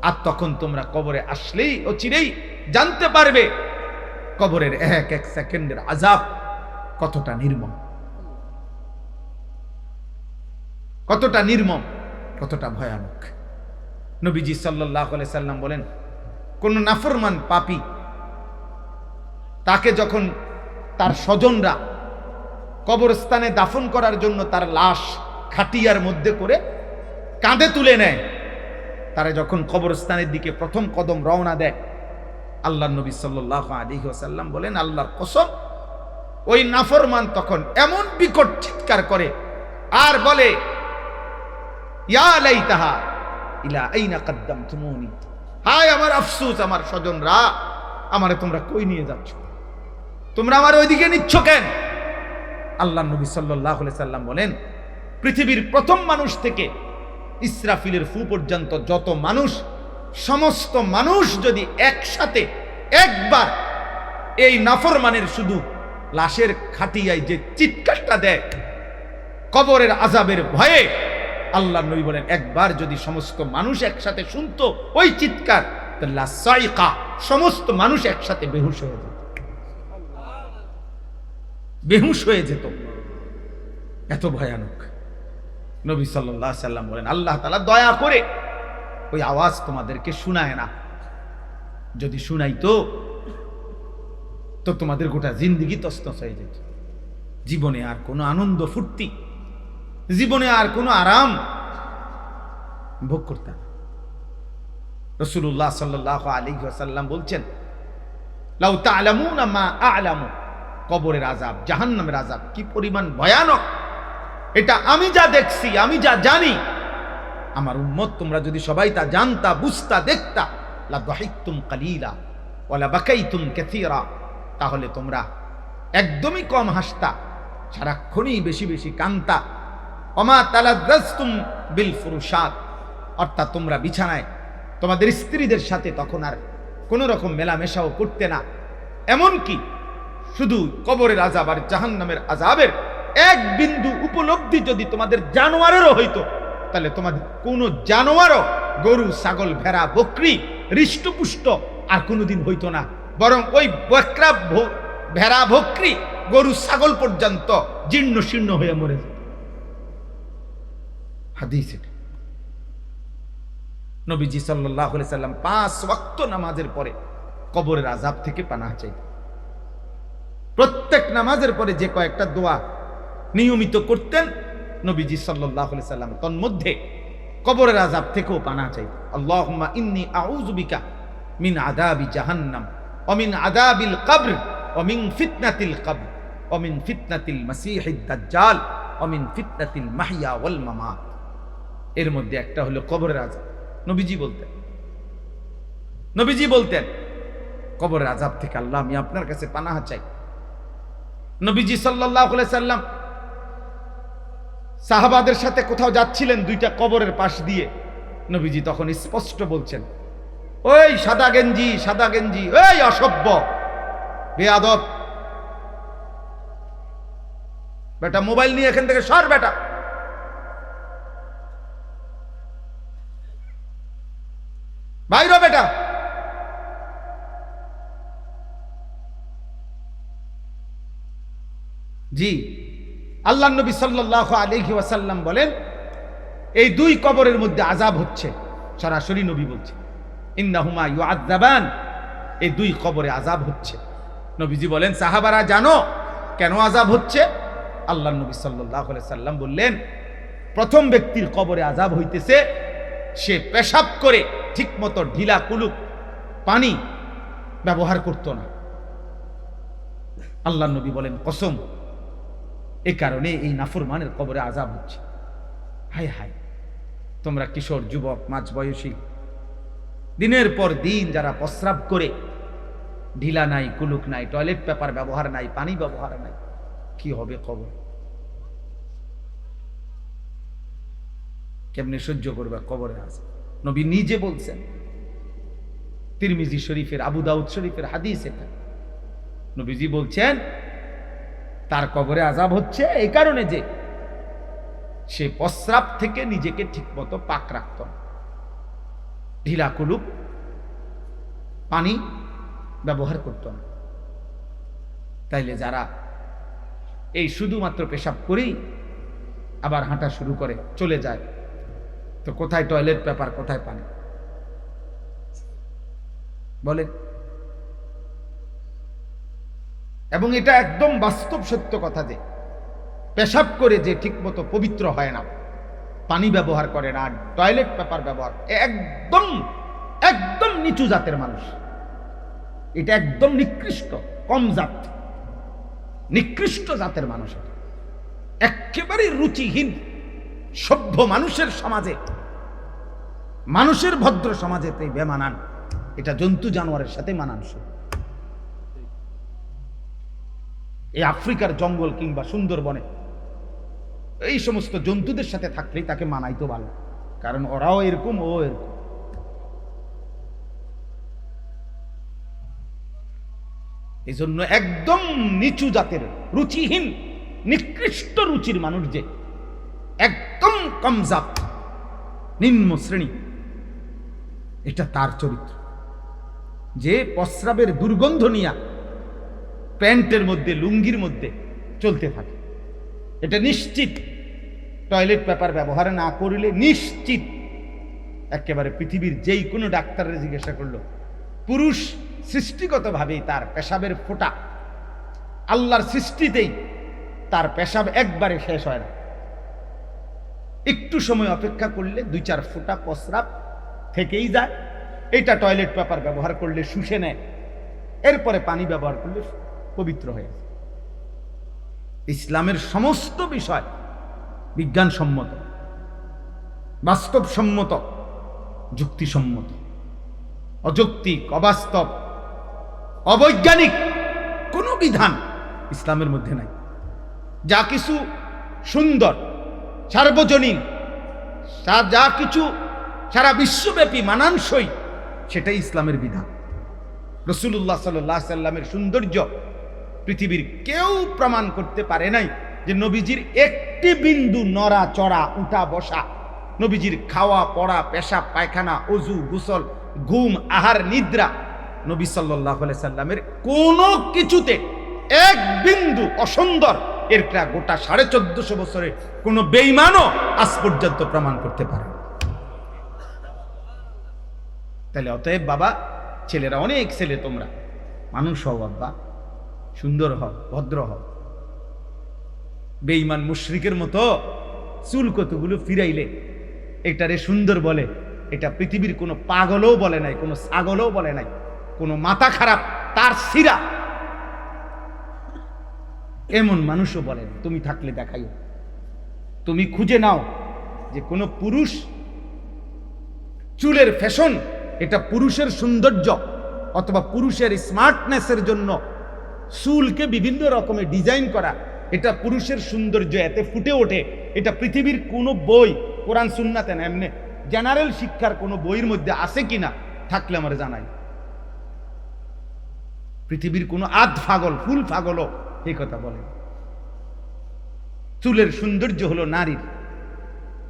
আর তখন তোমরা কবরে আসলেই ও চিরেই জানতে পারবে কবরের এক এক সেকেন্ডের আযাব কতটা নির্মম, কতটা নির্মম, কতটা ভয়ানক। নবীজি সাল্লাল্লাহু আলাইহি সাল্লাম বলেন, কোন নাফরমান পাপী তাকে যখন তার স্বজনরা কবরস্থানে দাফন করার জন্য তার লাশ খাটিয়ার মধ্যে করে কাঁধে তুলে নেয়, তারা যখন কবরস্থানের দিকে প্রথম কদম রওনা দেয়, আল্লাহর নবী সাল্লাল্লাহু আলাইহি ওয়াসাল্লাম বলেন, আল্লাহর কসম, ওই নাফরমান তখন এমন বিকট চিৎকার করে আর বলে, ইয়া লাইতাহা ইলা আইনা কদ্দামতুমুনি, হায় আমার আফসোস, আমার স্বজনরা, আমারে তোমরা কই নিয়ে যাচ্ছ? তোমরা আমার ওইদিকে নিচ্ছ কেন? আল্লাহর নবী সাল্লাল্লাহু আলাইহি সাল্লাম বলেন, পৃথিবীর প্রথম মানুষ থেকে ইসরাফিলের ফু পর্যন্ত যত মানুষ, সমস্ত মানুষ যদি একসাথে একবার এই নাফরমানের শুধু লাশের খাটিয়ায় যে চিৎকারটা দেয় কবরের আযাবের ভয়ে, আল্লাহর নবী বলেন, একবার যদি সমস্ত মানুষ একসাথে শুনতো ওই চিৎকার, তাহলে সাইকা, সমস্ত মানুষ একসাথে বেহুশ হয়ে যেত, বেহুশ হয়ে যেত। এত ভয়ানক। নবী সাল্লাল্লাহু আলাইহি সাল্লাম বলেন, আল্লাহ তাআলা দয়া করে ওই আওয়াজ তোমাদেরকে শোনায় না। যদি শুনাইতো তো তোমাদের গোটা জিন্দেগি তছনছ হয়ে যেত। জীবনে আর কোনো আনন্দ ফুর্তি, জীবনে আর কোনো আরাম ভোগ করতাম। রাসূলুল্লাহ সাল্লাল্লাহু আলাইহি ওয়াসাল্লাম বলছেন, লাউ তা'লামুনা মা আ'লামু, কবরের আযাব, জাহান্নামের আযাব কি পরিমাণ ভয়ানক, এটা আমি যা দেখছি, আমি যা জানি, আমার উম্মত তোমরা যদি সবাই তা জানতা, বুঝতা, দেখতা, লা দাহিকতুম কালিলা ওয়া লা বাকাইতুম কাসীরা, তাহলে তোমরা একদমই কম হাসতা, সারাক্ষণই বেশি বেশি কান্তা। ওমা তালাজ্জাজতুম বিল ফুরুশাত, অর্থাৎ তোমরা বিছানায় তোমাদের স্ত্রীদের সাথে তখন আর কোনো রকম মেলামেশাও করতে না। এমনকি শুধু কবরের আযাব আর জাহান্নামের আযাবের এক বিন্দু উপলব্ধি যদি তোমাদের জানোয়ারেরও হইতো, তাহলে তোমাদের কোনো জানোয়ারও, গরু, ছাগল, ভেড়া, বকরি, হৃষ্টপুষ্ট আর কোনোদিন হইতো না। বরং ওই বকরা, ভেড়া, বকরি, গরু, ছাগল পর্যন্ত জীর্ণ শীর্ণ হয়ে মরে যেত। হাদিস এটা। নবীজি সাল্লাল্লাহু আলাইহি সাল্লাম 5 ওয়াক্ত নামাজের পরে কবরের আযাব থেকে পানাহ চাইতেন। প্রত্যেক নামাজের পরে যে কয়েকটা দোয়া নিয়মিত করতেন নবীজি সাল্লাল্লাহু আলাইহি সাল্লাম, তন্মধ্যে কবরের আযাব থেকেও পানাহ চাইতেন। আল্লাহুম্মা ইন্নী আউযু বিকা মিন আযাবি জাহান্নাম ওয়া মিন আযাবিল কবর ওয়া মিন ফিতনাতিল কবর ওয়া মিন ফিতনাতিল মাসীহিদ দাজ্জাল ওয়া মিন ফিতনাতিল মাহইয়া ওয়াল মামাত। এর মধ্যে একটা হলো কবরের আযাব। নবীজি বলতেন কবরের আযাব থেকে আল্লাহ আমি আপনার কাছে পানাহ চাই। নবীজি সাল্লাল্লাহু আলাইহি সাল্লাম সাহাবাদের সাথে কোথাও যাচ্ছিলেন, দুইটা কবরের পাশ দিয়ে। নবীজি তখন স্পষ্ট বলছেন, ওই সাদা গেঞ্জি, সাদা গেঞ্জি, ওই অসভ্য বেয়াদব বেটা, মোবাইল নিয়ে এখান থেকে সর বেটা। বাইরে বেটা। জি, আল্লাহ নবী সাল্লাল্লাহু আলাইহি ওয়াসাল্লাম বলেন এই দুই কবরের মধ্যে আযাব হচ্ছে। সরাসরি নবী বলছে ইন্নাহুমা ইউআযাবান, এই দুই কবরে আযাব হচ্ছে। নবীজি বলেন সাহাবারা জানো কেন আযাব হচ্ছে? আল্লাহ নবী সাল্লাল্লাহু আলাইহি সাল্লাম বললেন প্রথম ব্যক্তির কবরে আযাব হইতেছে সে পেশাব করে ঠিকমতো ঢিলা কুলুক পানি ব্যবহার করত না। আল্লাহ নবী বলেন কসম, এই কারণে এই নাফরমানের কবরে আযাব হচ্ছে। হায় হায়, তোমরা কিশোর, যুবক, মাঝ বয়সী দিনের পর দিন যারা প্রস্রাব করে ঢিলা নাই, কুলুক নাই, টয়লেট পেপার ব্যবহার নাই, পানি ব্যবহার নাই, কি হবে কবর? কেমনে সহ্য করবে কবরে আযাব? নবী নিজে বলছেন, তিরমিজি শরীফের, আবু দাউদ শরীফের হাদিস এটা। নবীজি বলছেন তার কবরে আযাব হচ্ছে এই কারণে যে সে প্রস্রাব থেকে নিজেকে ঠিকমতো পাক রাখত না, ঢিলা কুলুপ পানি ব্যবহার করত না। তাইলে যারা এই শুধুমাত্র পেশাব করেই আবার হাঁটা শুরু করে চলে যায়, তো কোথায় টয়লেট পেপার, কোথায় পানি? বলে। এবং এটা একদম বাস্তব সত্য কথা যে পেশাব করে যে ঠিকমতো পবিত্র হয় না, পানি ব্যবহার করে না, টয়লেট পেপার ব্যবহার, একদম একদম নিচু জাতের মানুষ। এটা একদম নিকৃষ্ট, কম জাত, নিকৃষ্ট জাতের মানুষ। একেবারে রুচিহীন সভ্য মানুষের সমাজে, মানুষের ভদ্র সমাজে তাই বেমানান। এটা জন্তু জানোয়ারের সাথে মানানসই। এই আফ্রিকার জঙ্গল কিংবা সুন্দরবনে এই সমস্ত জন্তুদের সাথে থাকলেই তাকে মানাইতো ভালো, কারণ ওরাও এরকম, ও এরকম। এই জন্য একদম নিচু জাতের, রুচিহীন, নিকৃষ্ট রুচির মানুষ যে একদম কম জাত, নিম্ন শ্রেণী, এটা তার চরিত্র। যে প্রস্রাবের দুর্গন্ধ নিয়া প্যান্টের মধ্যে, লুঙ্গির মধ্যে চলতে থাকে, এটা নিশ্চিত টয়লেট পেপার ব্যবহার না করলে নিশ্চিত একেবারে পৃথিবীর যেই কোনো ডাক্তারের জিজ্ঞাসা করলো, পুরুষ সৃষ্টিগতভাবেই তার পেশাবের ফোঁটা, আল্লাহর সৃষ্টিতেই তার পেশাব একবারে শেষ হয় না। একটু সময় অপেক্ষা করলে 2-4 ফোঁটা প্রস্রাব থেকেই যায়। এটা টয়লেট পেপার ব্যবহার করলে শুষে নেয়, এরপরে পানি ব্যবহার করলে পবিত্র হয়ে যায়। ইসলামের সমস্ত বিষয় বিজ্ঞানসম্মত, বাস্তবসম্মত, যুক্তিসম্মত। অযৌক্তিক, অবাস্তব, অবৈজ্ঞানিক কোনো বিধান ইসলামের মধ্যে নাই। যা কিছু সুন্দর, সার্বজনীন, যা কিছু সারা বিশ্বব্যাপী মানানসই, সেটাই ইসলামের বিধান। রাসূলুল্লাহ সাল্লাল্লাহু আলাইহি সাল্লামের সৌন্দর্য পৃথিবীর কেউ প্রমাণ করতে পারে নাই যে নবীজির একটি বিন্দু নড়া চড়া উঠা বসা, নবীজির খাওয়া পড়া, পেশাব পায়খানা, অজু গোসল, ঘুম আহার নিদ্রা, নবী সাল্লাল্লাহু আলাইহি সাল্লামের কোনো কিছুতে এক বিন্দু অসুন্দর এরটা গোটা 1450 বছরে কোনো বেঈমানও আজ পর্যন্ত প্রমাণ করতে পারে। তাহলে অতএব বাবা, ছেলেরা, অনেক ছেলে তোমরা মানুষ হও বাবা, সুন্দর হও, ভদ্র হও। বেঈমান মুশরিকের মতো চুল কতগুলো ফিরাইলে এটারে সুন্দর বলে, এটা পৃথিবীর কোনো পাগলও বলে নাই, কোনো ছাগলও বলে নাই, কোনো মাথা খারাপ তার সিরা এমন মানুষও বলেন। তুমি থাকলে দেখাইও, তুমি খুঁজে নাও যে কোনো পুরুষ চুলের ফ্যাশন এটা পুরুষের সৌন্দর্য অথবা পুরুষের স্মার্টনেসের জন্য চুলকে বিভিন্ন রকমের ডিজাইন করা, এটা পুরুষের সৌন্দর্য এতে ফুটে ওঠে। এটা পৃথিবীর কোনো বই, কোরআন সুন্নাতে না, এমনি জেনারেল শিক্ষার কোনো বইয়ের মধ্যে আছে কিনা, থাকলে আমার জানাই। পৃথিবীর কোনো আধ পাগল ফুল পাগলও এই কথা বলে। চুলের সৌন্দর্য হলো নারীর,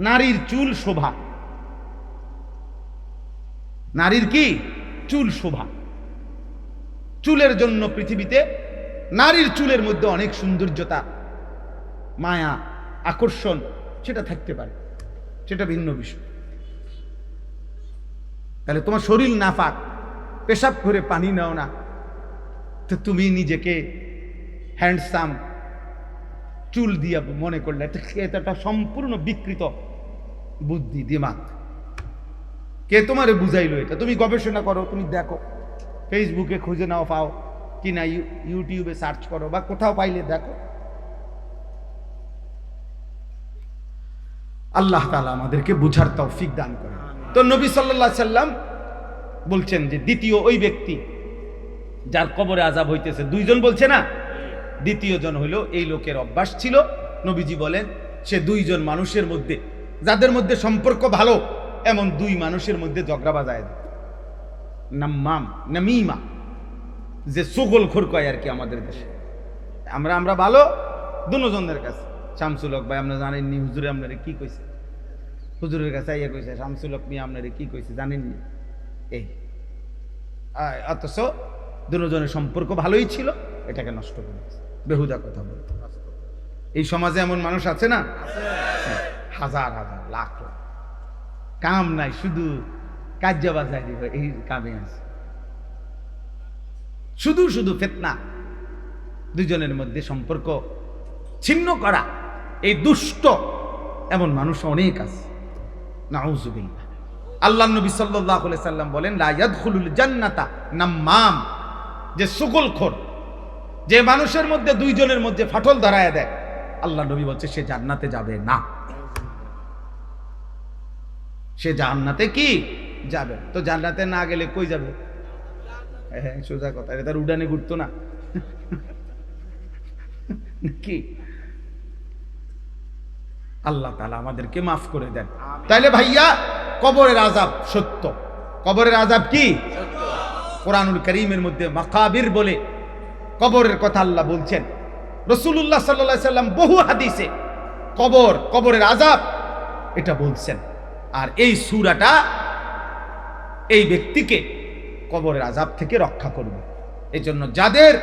নারীর চুল শোভা, নারীর কি চুল শোভা। চুলের জন্য পৃথিবীতে নারীর চুলের মধ্যে অনেক সৌন্দর্যতা, মায়া, আকর্ষণ সেটা থাকতে পারে, সেটা ভিন্ন বিষয়। তাহলে তোমার শরীর নাপাক, পেশাব করে পানি নাও না, তো তুমি নিজেকে হ্যান্ডসাম চুল দিয়া মনে করলে এটা সম্পূর্ণ বিকৃত বুদ্ধি, দিমাগ। কে তোমারে বুঝাইলো এটা? তুমি গবেষণা করো, তুমি দেখো, ফেসবুকে খুঁজে নাও, পাও কিনা, ইউটিউবে সার্চ করো বা কোথাও পাইলে দেখো। আল্লাহ তাআলা আমাদেরকে বুঝার তৌফিক দান করেন। তো নবী সাল্লাল্লাহু আলাইহি সাল্লাম বলছেন যে দ্বিতীয় ওই ব্যক্তি যার কবরে আযাব হইতেছে, দুইজন বলছে না, দ্বিতীয় জন হইল এই লোকের অভ্যাস ছিল, নবীজি বলেন সে দুইজন মানুষের মধ্যে, যাদের মধ্যে সম্পর্ক ভালো এমন দুই মানুষের মধ্যে ঝগড়া বাজায়, নাম্মাম নামিমা, যে চগলখোর কয় আর কি আমাদের দেশে। আমরা ভালো দুজনের কাছে, শামসুল হক ভাই আপনারা জানেননি, হুজুরে আপনারে কি কইছে, হুজুরের কাছে আইয়া কইছে শামসুল হক মিয়া আপনারে কি কইছে জানেননি, এই অথচ দুজনের সম্পর্ক ভালোই ছিল, এটাকে নষ্ট করে বেহুদা কথা বলতে। এই সমাজে এমন মানুষ আছে না? হাজার হাজার লাখ লাখ, কাম নাই, শুধু কাজ্জা বাজাই দিব, এই কামে আছে, শুধু শুধু ফিতনা, দুজনের মধ্যে সম্পর্ক ছিন্ন করা, এই দুষ্ট এমন মানুষ অনেক আছে, নাউযুবিল্লাহ। আল্লাহ নবী সাল্লাল্লাহু আলাইহি সাল্লাম বলেন লা ইয়াদখুলুল জান্নাতা নাম্মাম, যে চগলখোর, যে মানুষের মধ্যে দুইজনের মধ্যে ফাটল ধরায় দেয়, আল্লাহ নবী বলছে সে জান্নাতে যাবে না, সে জান্নাতে কি যাবে। তো জান্নাতে না গেলে কই যাবে? হ্যাঁ, সোজা কথা, এটা তার উড়ানে ঘুরতো না কি? আল্লাহ তাআলা আমাদেরকে মাফ করে দেন। তাইলে ভাইয়া, কবরের আযাব সত্য। কবরের আযাব কি? কোরআনুল কারীমের মধ্যে মাকাবির বলে কবরের কথা আল্লাহ বলছেন। রাসূলুল্লাহ সাল্লাল্লাহু আলাইহি সাল্লাম বহু হাদিসে কবরের আযাব এটা বলছেন। আর এই সূরাটা এই ব্যক্তিকে কবরের আযাব থেকে রক্ষা করবে। এই জন্য যাদের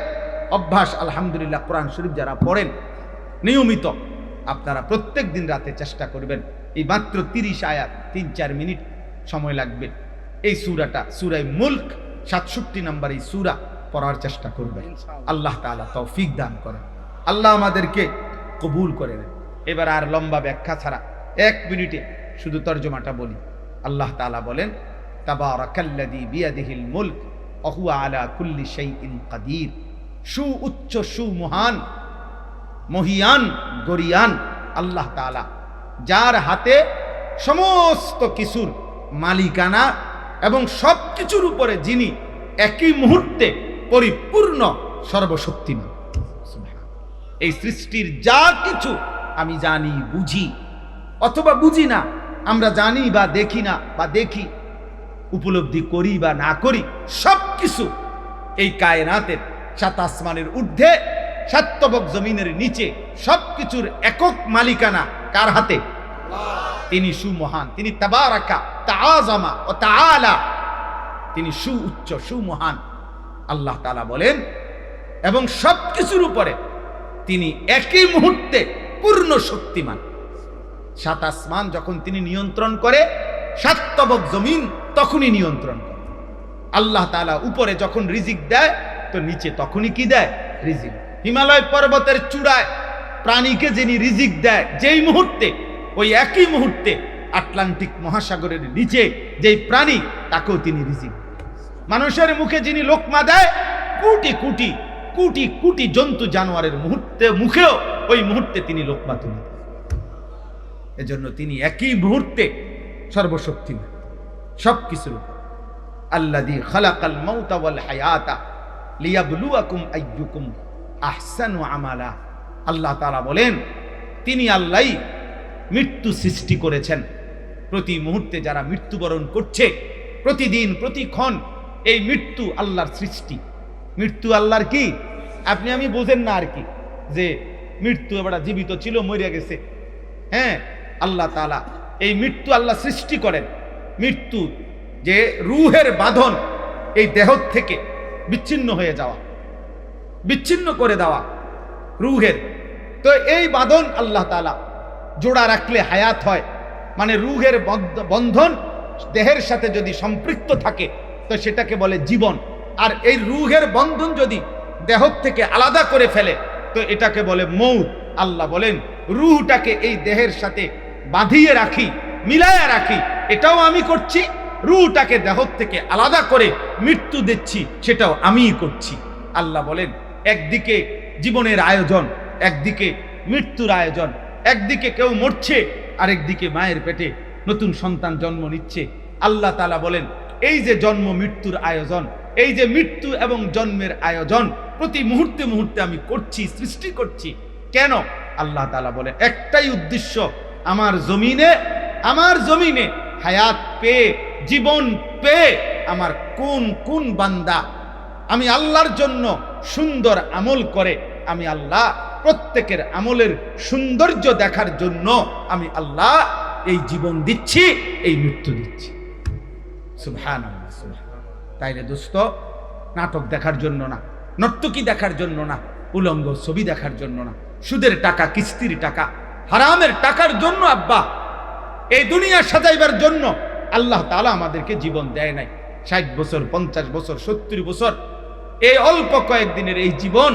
অভ্যাস, আলহামদুলিল্লাহ, কোরআন শরীফ যারা পড়েন নিয়মিত, আপনারা প্রত্যেক দিন রাতে চেষ্টা করবেন, এই মাত্র 30 আয়াত, 3-4 মিনিট সময় লাগবে, এই সূরাটা, সূরা মুলক 67 নম্বর এই সূরা পড়ার চেষ্টা করবেন। আল্লাহ তাআলা তৌফিক দান করেন, আল্লাহ আমাদেরকে কবুল করে নেন। এবার আর লম্বা ব্যাখ্যা ছাড়া 1 মিনিটে শুধু তর্জমাটা বলি। আল্লাহ তাআলা বলেন তাবারাকাল্লাযী বিয়াদিহিল মুলক ওয়া হুয়া আলা কুল্লি শাইইন কাদির। উচ্চ মহান, মহিয়ান, গরিয়ান আল্লাহ তাআলা, যার হাতে সমস্ত কিছুর মালিকানা এবং সব কিছুর উপরে যিনি একই মুহূর্তে পরিপূর্ণ সর্বশক্তিমান। এই সৃষ্টির যা কিছু আমি জানি, বুঝি অথবা বুঝি না, আমরা জানি বা দেখি না বা দেখি, উপলব্ধি করি বা না করি, সব কিছু এই কায়নাতের 7 আসমানের ঊর্ধ্বে 7 তবক জমিনের নিচে সবকিছুর একক মালিকানা কার হাতে? তিনি সুমহান, তিনি তাবারাকা তাআজামা ও তাআলা, তিনি সুউচ্চ সুমহান আল্লাহ তাআলা বলেন। এবং সবকিছুর উপরে তিনি একই মুহূর্তে পূর্ণ শক্তিমান। 7 আসমান যখন তিনি নিয়ন্ত্রণ করে, 7 তবক জমিন তখনই নিয়ন্ত্রণ করে। আল্লাহ তাআলা উপরে যখন রিজিক দেয় তো নিচে তখনই কি দেয়? রিজিক। হিমালয় পর্বতের চূড়ায় প্রাণীকে যিনি রিজিক দেয় যেই মুহূর্তে, ওই একই মুহূর্তে আটলান্টিক মহাসাগরের নিচে যেই প্রাণী তাকেও তিনি রিজিক। মানুষের মুখে যিনি লোকমা দেয়, কোটি কোটি কোটি কোটি জন্তু জানোয়ারের মুখেও ওই মুহূর্তে তিনি লোকমা তুলে দেন। এজন্য তিনি একই মুহূর্তে সর্বশক্তিমান সবকিছুর উপর। আল্লাযী খালাকাল মাউতা ওয়াল হায়াতা লিয়াবলুয়াকুম আইয়ুকুম আহসানু আমালা। আল্লাহ তাআলা বলেন তিনি আল্লাহই মৃত্যু সৃষ্টি করেছেন। প্রতি মুহূর্তে যারা মৃত্যুবরণ করছে, প্রতিদিন প্রতিক্ষণ, এই মৃত্যু আল্লাহর সৃষ্টি। মৃত্যু আল্লাহর কি? আপনি আমি বোঝেন না আর কি, যে মৃত্যু এবার জীবিত ছিল মরে গেছে। হ্যাঁ, আল্লাহ তাআলা এই মৃত্যু আল্লাহ সৃষ্টি করেন। মৃত্যু যে রূহের বাঁধন, এই দেহ থেকে বিচ্ছিন্ন হয়ে যাওয়া, বিচ্ছিন্ন করে দেওয়া রূহের, তো এই বাঁধন আল্লাহ তাআলা জোড়া রাখলে হায়াত হয়। মানে রূহের বন্ধন দেহের সাথে যদি সম্পৃক্ত থাকে তো সেটাকে বলে জীবন। আর এই রূহের বন্ধন যদি দেহ থেকে আলাদা করে ফেলে তো এটাকে বলে মৌত। আল্লাহ বলেন রূহটাকে এই দেহের সাথে বাঁধিয়ে রাখি, মিলায়া রাখি, এটাও আমি করছি। রূহটাকে দেহ থেকে আলাদা করে মৃত্যু দিচ্ছি, সেটাও আমিই করছি। আল্লাহ বলেন একদিকে জীবনের আয়োজন, একদিকে মৃত্যুর আয়োজন। একদিকে কেউ মরছে, আরেকদিকে মায়ের পেটে নতুন সন্তান জন্ম নিচ্ছে। আল্লাহ তাআলা বলেন এই যে জন্ম মৃত্যুর আয়োজন, এই যে মৃত্যু এবং জন্মের আয়োজন প্রতি মুহূর্তে মুহূর্তে আমি করছি, সৃষ্টি করছি। কেন? আল্লাহ তাআলা বলেন একটাই উদ্দেশ্য, আমার জমিনে হায়াত পেয়ে, জীবন পেয়ে আমার কোন কোন বান্দা আমি আল্লাহর জন্য সুন্দর আমল করে, আমি আল্লাহ প্রত্যেকের আমলের সৌন্দর্য দেখার জন্য আমি আল্লাহ এই জীবন দিচ্ছি, এই মৃত্যু দিচ্ছি। সুবহানাল্লাহ, সুবহানাল্লাহ। তাইলে দোস্ত, নাটক দেখার জন্য না, নর্তকী দেখার জন্য না, উলঙ্গ ছবি দেখার জন্য না, সুদের টাকা, কিস্তির টাকা, হারামের টাকার জন্য আব্বা এই দুনিয়া সাজাইবার জন্য আল্লাহ তাআলা আমাদেরকে জীবন দেয় নাই। 60 বছর, 50 বছর, 70 বছর, এই অল্প কয়েকদিনের এই জীবন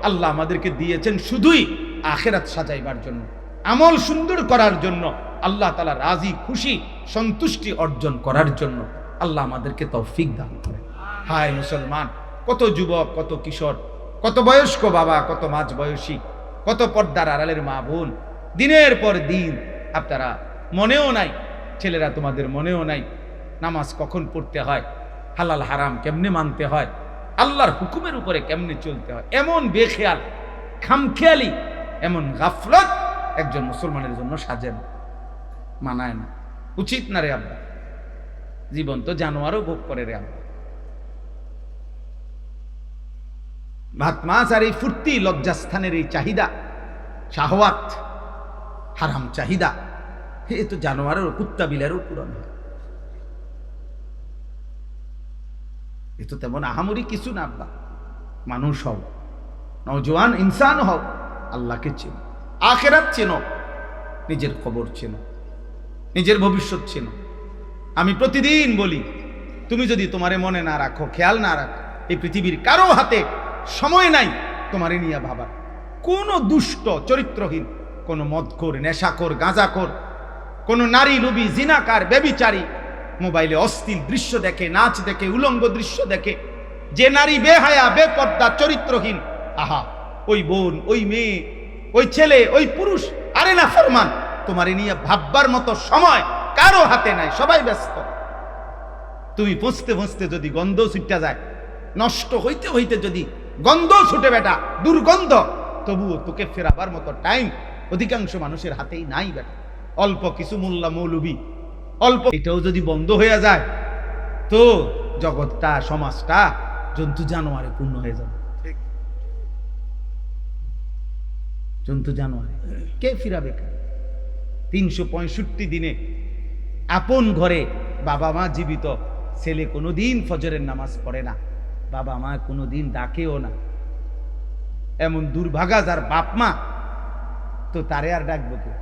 আল্লাহ আমাদেরকে দিয়েছেন শুধুই আখিরাত সাজাইবার জন্য, আমল সুন্দর করার জন্য, আল্লাহ তাআলা রাজি খুশি সন্তুষ্টি অর্জন করার জন্য। আল্লাহ আমাদেরকে তৌফিক দান করে। হায় মুসলমান, কত যুবক, কত কিশোর, কত বয়স্ক বাবা, কত মাঝ বয়সী, কত পর্দার আড়ালের মা বোন, দিনের পর দিন আপনারা মনেও নাই, ছেলেরা তোমাদের মনেও নাই নামাজ কখন পড়তে হয়, হালাল হারাম কেমনে মানতে হয়, আল্লাহর হুকুমের উপরে কেমনে চলতে হয়। এমন বেখেয়াল, খামখেয়ালি, এমন গাফলত একজন মুসলমানের জন্য সাজে না, মানায় না, উচিত না রে আব্বা। জীবন তো জানোয়ারও ভোগ করে রে আব্বা। ভাত মাছ আর এই ফুর্তি, লজ্জাস্থানের এই চাহিদা, শাহওয়াত, হারাম চাহিদা, এ তো জানোয়ারের, কুত্তা বিলারও পূরণ হয়। এ তো তেমন আহামরি কিছু না আব্বা। মানুষ হও, নওজোয়ান ইনসান হও, আল্লাহকে চেনো, আখিরাত চেনো, নিজের খবর চেনো, নিজের ভবিষ্যৎ চেনো। আমি প্রতিদিন বলি, তুমি যদি তোমারে মনে না রাখো, খেয়াল না রাখো, এই পৃথিবীর কারো হাতে সময় নাই তোমারে নিয়ে ভাবার। কোন দুষ্ট চরিত্রহীন, কোন মদখোর, নেশাখোর, গাঁজাখোর, কোন নারী লোভী, জিনাকার, ব্যভিচারী, মোবাইলে অশ্লীল দৃশ্য দেখে, নাচ দেখে, উলঙ্গ দৃশ্য দেখে, যে নারী বেহায়া, বেপর্দা, চরিত্রহীন, আহা, ওই বোন, ওই মেয়ে, ওই ছেলে, ওই পুরুষ, আরে না ফরমান, তোমারে নিয়ে ভাববার মতো সময় কারো হাতে নাই, সবাই ব্যস্ত। তুমি পৌঁছতে পৌঁছতে যদি গন্ধ ছুটে যায়, নষ্ট হইতে হইতে যদি গন্ধ ছুটে বেটা, দুর্গন্ধ, তবুও তোকে ফেরাবার মতো টাইম অধিকাংশ মানুষের হাতেই নাই বেটা। অল্প কিছু মোল্লা মৌলবি, অল্প, এটাও যদি বন্ধ হয়ে যায় তো জগৎটা, সমাজটা জন্তু জানোয়ারে পূর্ণ হয়ে যাবে। জন্তু জানোয়ারে কে ফিরাবে? 365 দিনে আপন ঘরে বাবা মা জীবিত, ছেলে কোনোদিন ফজরের নামাজ পড়ে না, বাবা মা কোনোদিন ডাকেও না, এমন দুর্ভাগা যার বাপ মা, তো তারে আর ডাকবো কে?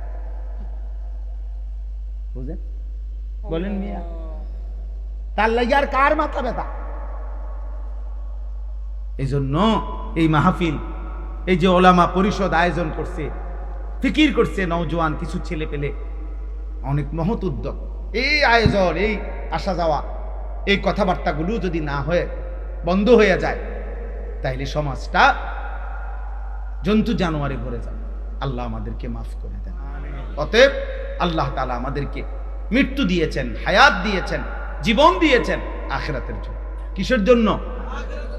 বুঝেন? বলেন মিয়া, তার লাগে আর কার মাথা ব্যথা? এই জন্য এই মাহফিল, এই যে ওলামা পরিষদ আয়োজন করছে, ফিকির করছে নওজোয়ান কিছু ছেলে পেলে, অনেক মহৎ উদ্যোগ। এই আয়োজন, এই আসা যাওয়া, এই কথাবার্তাগুলো যদি না হয়ে বন্ধ হয়ে যায়, তাইলে সমাজটা জন্তু জানোয়ারে ভরে যাবে। আল্লাহ আমাদেরকে মাফ করে দেন। অতএব আল্লাহ তাআলা আমাদেরকে মৃত্যু দিয়েছেন, হায়াত দিয়েছেন, জীবন দিয়েছেন আখিরাতের জন্য। কিসের জন্য?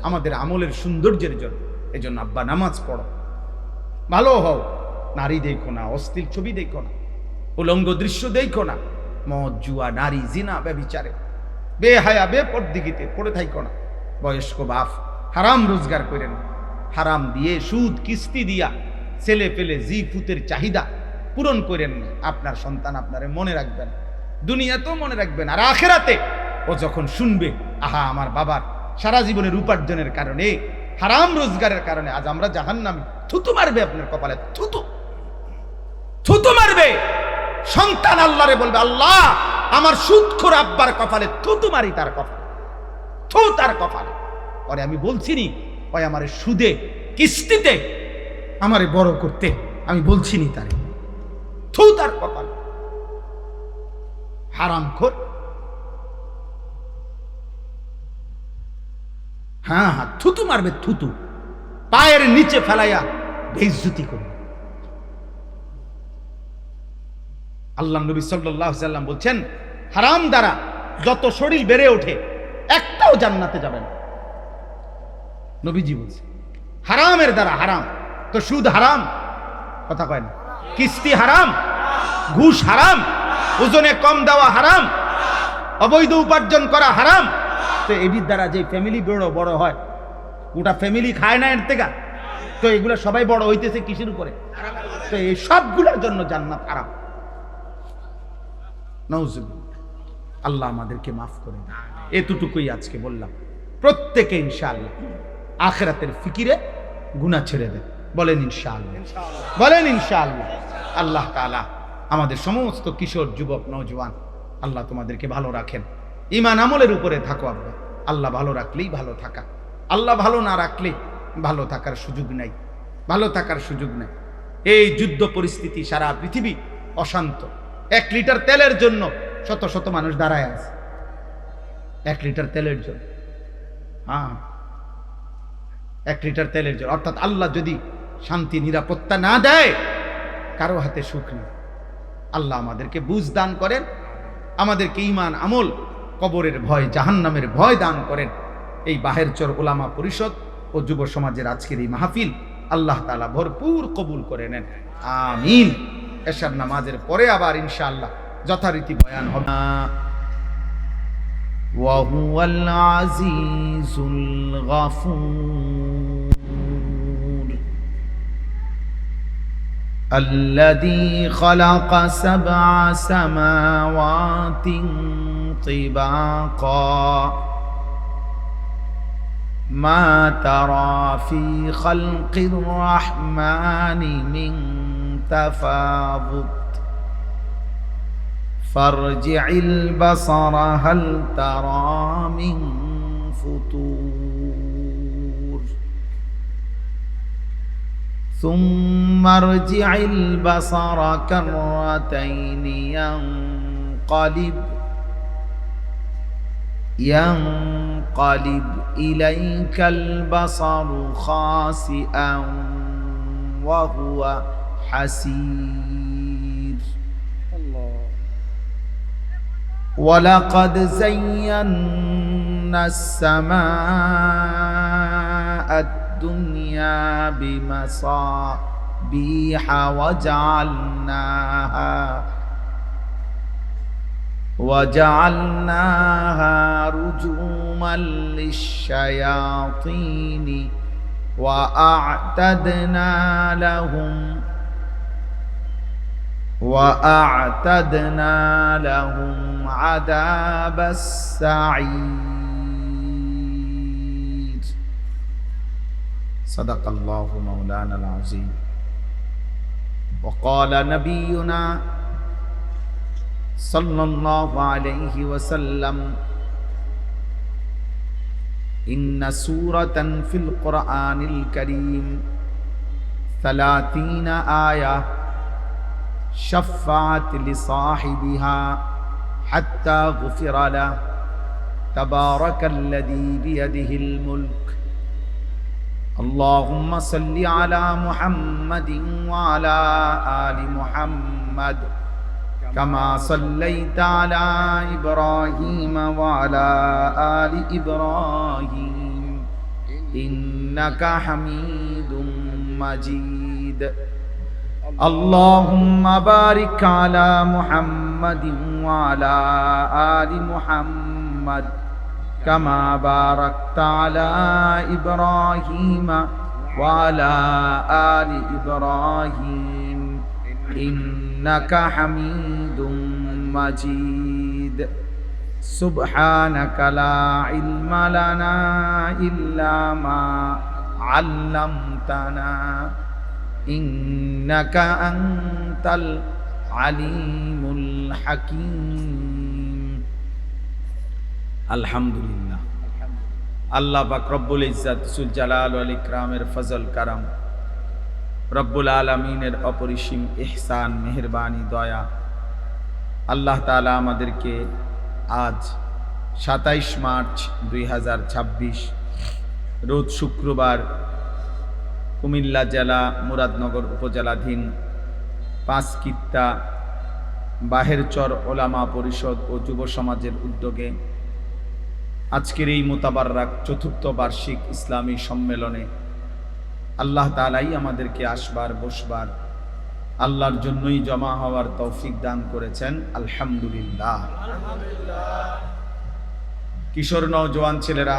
আমাদের আমলের সৌন্দর্যের জন্য। এই জন্য আব্বা নামাজ পড়ো, ভালো হও, নারী দেখো না, অশ্লীল ছবি দেখো না, উলঙ্গ দৃশ্য দেখো না, মদ জুয়া নারী জিনা ব্যভিচারে বেহায়া বেপরদিগিতে পড়ে থাইকো না। বয়স্ক বাপ হারাম রোজগার করেন, হারাম দিয়ে সুদ কিস্তি দিয়া ছেলে পেলে জি ফুতের চাহিদা পূরণ করেন। আপনার সন্তান আপনারে মনে রাখবেন, দুনিয়াতেও মনে রাখবেন, আর আখিরাতে ও যখন শুনবে, আহা আমার বাবার সারা জীবনের উপার্জনের কারণে, হারাম রোজগারের কারণে আজ আমরা জাহান্নামী, থুতু মারবে আপনার কপালে, থুতু থুতু মারবে। সন্তান আল্লাহরে বলবে, আল্লাহ আমার সুদখোর আব্বার কপালে থুতু মারি, তার কপালে থু, তার কপালে। পরে আমি বলছি নি ওই আমারে সুদে কিস্তিতে আমারে বড় করতে, আমি বলছি নি তারে থু, তার কপালে। হারামখোর। হ্যাঁ হ্যাঁ, থুতু মারবে, থুতু পায়ের নিচে ফেলাইয়া বেইজ্জতি করবে। আল্লাহ নবী সাল্লাল্লাহু আলাইহি ওয়াসাল্লাম বলছেন, হারাম দ্বারা যত শরীর বেড়ে ওঠে একটাও জান্নাতে যাবে না। নবীজি বলছে হারামের দ্বারা, হারাম তো সুদ হারাম, কথা কয় না, কিস্তি হারাম, ঘুষ হারাম, ওজনে কম দেওয়া হারাম, অবৈধ উপার্জন করা হারাম। তো এটির দ্বারা যে ফ্যামিলি বড় বড় হয়, গোটা ফ্যামিলি খায় না এর থেকে, তো এগুলো সবাই বড় হইতেছে কিসের উপরে? তো এই সবগুলোর জন্য জান্নাত হারাম। নাউজুবিল্লাহ, আল্লাহ আমাদেরকে মাফ করে দেন। এতটুকুই আজকে বললাম। প্রত্যেকে ইনশাআল্লাহ আখিরাতের ফিকিরে গুনাহ ছেড়ে দেন। বলেন ইনশাআল্লাহ, বলেন ইনশাআল্লাহ। আল্লাহ তাআলা আমাদের সমস্ত কিশোর যুবক নওজোয়ান, আল্লাহ তোমাদেরকে ভালো রাখেন, ঈমান আমলের উপরে থাকো। আব্বা আল্লাহ ভালো রাখলেই ভালো থাকা, আল্লাহ ভালো না রাখলে ভালো থাকার সুযোগ নাই, ভালো থাকার সুযোগ নাই। এই যুদ্ধ পরিস্থিতি, সারা পৃথিবী অশান্ত। 1 লিটার তেলের জন্য শত শত মানুষ দাঁড়ায় আছে, 1 লিটার তেলের জন্য। হ্যাঁ, 1 লিটার তেলের জন্য। অর্থাৎ আল্লাহ যদি শান্তি নিরাপত্তা না দেয়, কারো হাতে সুখ নেই। আল্লাহ আমাদেরকে বুঝ দান করেন, আমাদেরকে ঈমান আমল, কবরের ভয়, জাহান্নামের ভয় দান করেন। এই বাহেরচর ওলামা পরিষদ ও যুব সমাজের আজকের এই মাহফিল আল্লাহ তাআলা ভরপুর কবুল করে নেন, আমিন। এশার নামাজের পরে আবার ইনশাআল্লাহ যথারীতি বয়ান হবে। ওয়া হুয়াল আজিজুল গফুর الذي خلق 7 سماوات طباقا ما ترى في خلق الرحمن من تفاوت فارجع البصر هل ترى من فطور ثم ارجع البصر كرتين ينقلب إليك البصر خاسئا وهو حسير ولقد زينا السماء الدنيا بمصابيح وجعلناها رجوما للشياطين وأعتدنا لهم عذاب السعير صدق الله مولانا العظيم وقال نبينا صلى الله عليه وسلم إن سورة في القرآن الكريم 30 آية شفعت لصاحبها حتى غفر له تبارك الذي بيده الملك اللهم صل على محمد وعلى آل محمد كما صليت على إبراهيم وعلى آل إبراهيم إنك حميد مجيد اللهم بارك على محمد وعلى آل محمد كما باركت على إبراهيم وعلى آل إبراهيم إنك حميد مجيد سبحانك لا علم لنا إلا ما علمتنا إنك أنت العليم الحكيم الحمد لله আল্লাহ পাক রব্বুল ইজ্জত সুল জালাল ওয়াল ইকরামের ফজল কারাম রব্বুল আলামিনের অপরিসীম ইহসান মেহেরবানি দয়া আল্লাহ তাআলা আমাদেরকে আজ 27 মার্চ 2026 রোজ শুক্রবার কুমিল্লা জেলা মুরাদনগর উপজেলাধীন পাঁচকিত্তা বাহেরচর ওলামা পরিষদ ও যুব সমাজের উদ্যোগে আজকের এই মোতাবাররাক চতুর্থ বার্ষিক ইসলামী সম্মেলনে আল্লাহ তাআলাই আমাদেরকে আসবার বসবার আল্লাহর জন্যই জমা হওয়ার তৌফিক দান করেছেন আলহামদুলিল্লাহ। কিশোর নওজোয়ান ছেলেরা,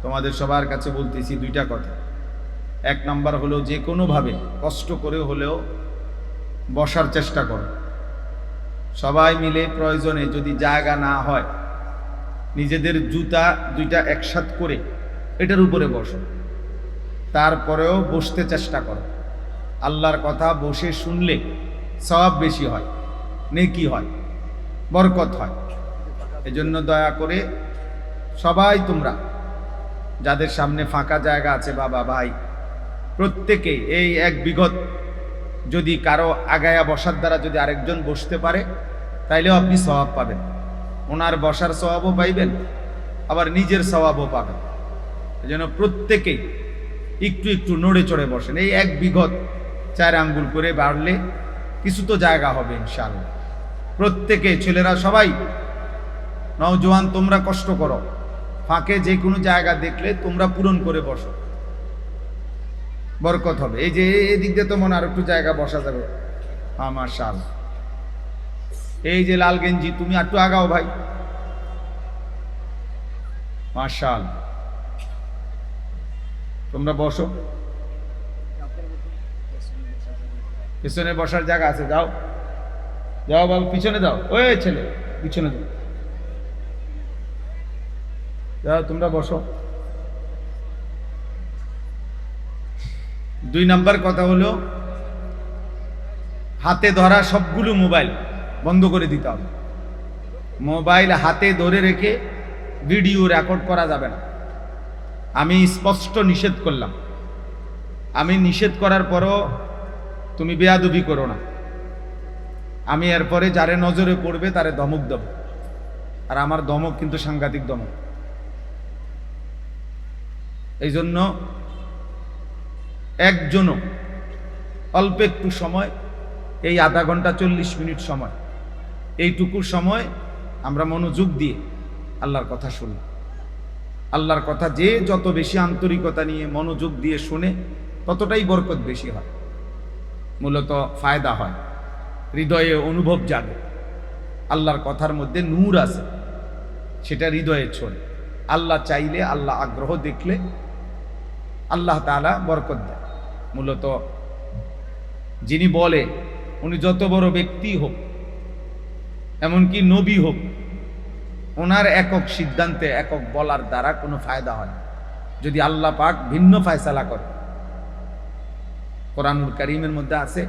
তোমাদের সবার কাছে বলতেছি দুইটা কথা। এক নাম্বার হলো যে কোনোভাবে কষ্ট করে হলেও বসার চেষ্টা করো। সবাই মিলে প্রয়োজনে যদি জায়গা না হয় নিজেদের জুতা দুইটা একসাথ করে এটার উপরে বসো, তারপরেও বসতে চেষ্টা করো। আল্লাহর কথা বসে শুনলে সওয়াব বেশি হয়, নেকি হয়, বরকত হয়। এজন্য দয়া করে সবাই তোমরা যাদের সামনে ফাঁকা জায়গা আছে, বাবা ভাই, প্রত্যেকে এই এক বিগত যদি কারো আগায়া বসার দ্বারা যদি আরেকজন বসতে পারে তাইলেও আপনি সওয়াব পাবেন। ওনার বসার সওয়াবও পাইবেন, আবার নিজের সওয়াবও পাবেন। এজন্য প্রত্যেকেই একটু একটু নড়ে চড়ে বসেন। এই এক বিগত 4 আঙ্গুল করে বাড়লে কিছু তো জায়গা হবে ইনশাআল্লাহ। প্রত্যেকে, ছেলেরা সবাই, নওজোয়ান তোমরা কষ্ট করো, ফাঁকে যে কোনো জায়গা দেখলে তোমরা পূরণ করে বসো, বরকত হবে। এই যে এদিক দিয়ে তো মনে আর একটু জায়গা বসা যাবে। মাশাআল্লাহ। এই যে লাল গেঞ্জি, তুমি একটু আগাও ভাই। মাশাআল্লাহ, তোমরা বসো। পিছনে বসার জায়গা আছে, যাও যাও বাবু, পিছনে দাও। ওই ছেলে পিছনে দাও, যাও তোমরা বসো। 2 নাম্বার কথা হলো হাতে ধরা সবগুলো মোবাইল বন্ধ করে দিতে হবে। মোবাইল হাতে ধরে রেখে ভিডিও রেকর্ড করা যাবে না। আমি স্পষ্ট নিষেধ করলাম। আমি নিষেধ করার পরও তুমি বেয়াদবি করো না। আমি এরপরে যারে নজরে পড়বে তারে ধমক দেব, আর আমার ধমক কিন্তু সাংঘাতিক ধমক। এই জন্য একজনও অল্প একটু সময়, এই আধা ঘন্টা 40 মিনিট সময়, এইটুকু সময় আমরা মনোযোগ দিয়ে আল্লাহর কথা শুনি। আল্লাহর কথা যে যত বেশি আন্তরিকতা নিয়ে মনোযোগ দিয়ে শুনে ততটাই বরকত বেশি হয়, মূলত ফায়দা হয়, হৃদয়ে অনুভব জাগে, আল্লাহর কথার মধ্যে নূর আছে, সেটা হৃদয়ে ছোড়ে। আল্লাহ চাইলে, আল্লাহ আগ্রহ দেখলে আল্লাহ তাআলা বরকত দেয়। মূলত যিনি বলে, উনি যত বড় ব্যক্তি হোক, এমনকি নবী হোক, ওনার একক সিদ্ধান্তে, একক বলার দ্বারা কোনো ফায়দা হয় না। যদি আল্লাহ পাক ভিন্ন ফায়সালা করে, কোরআনুল কারীমের মধ্যে আছে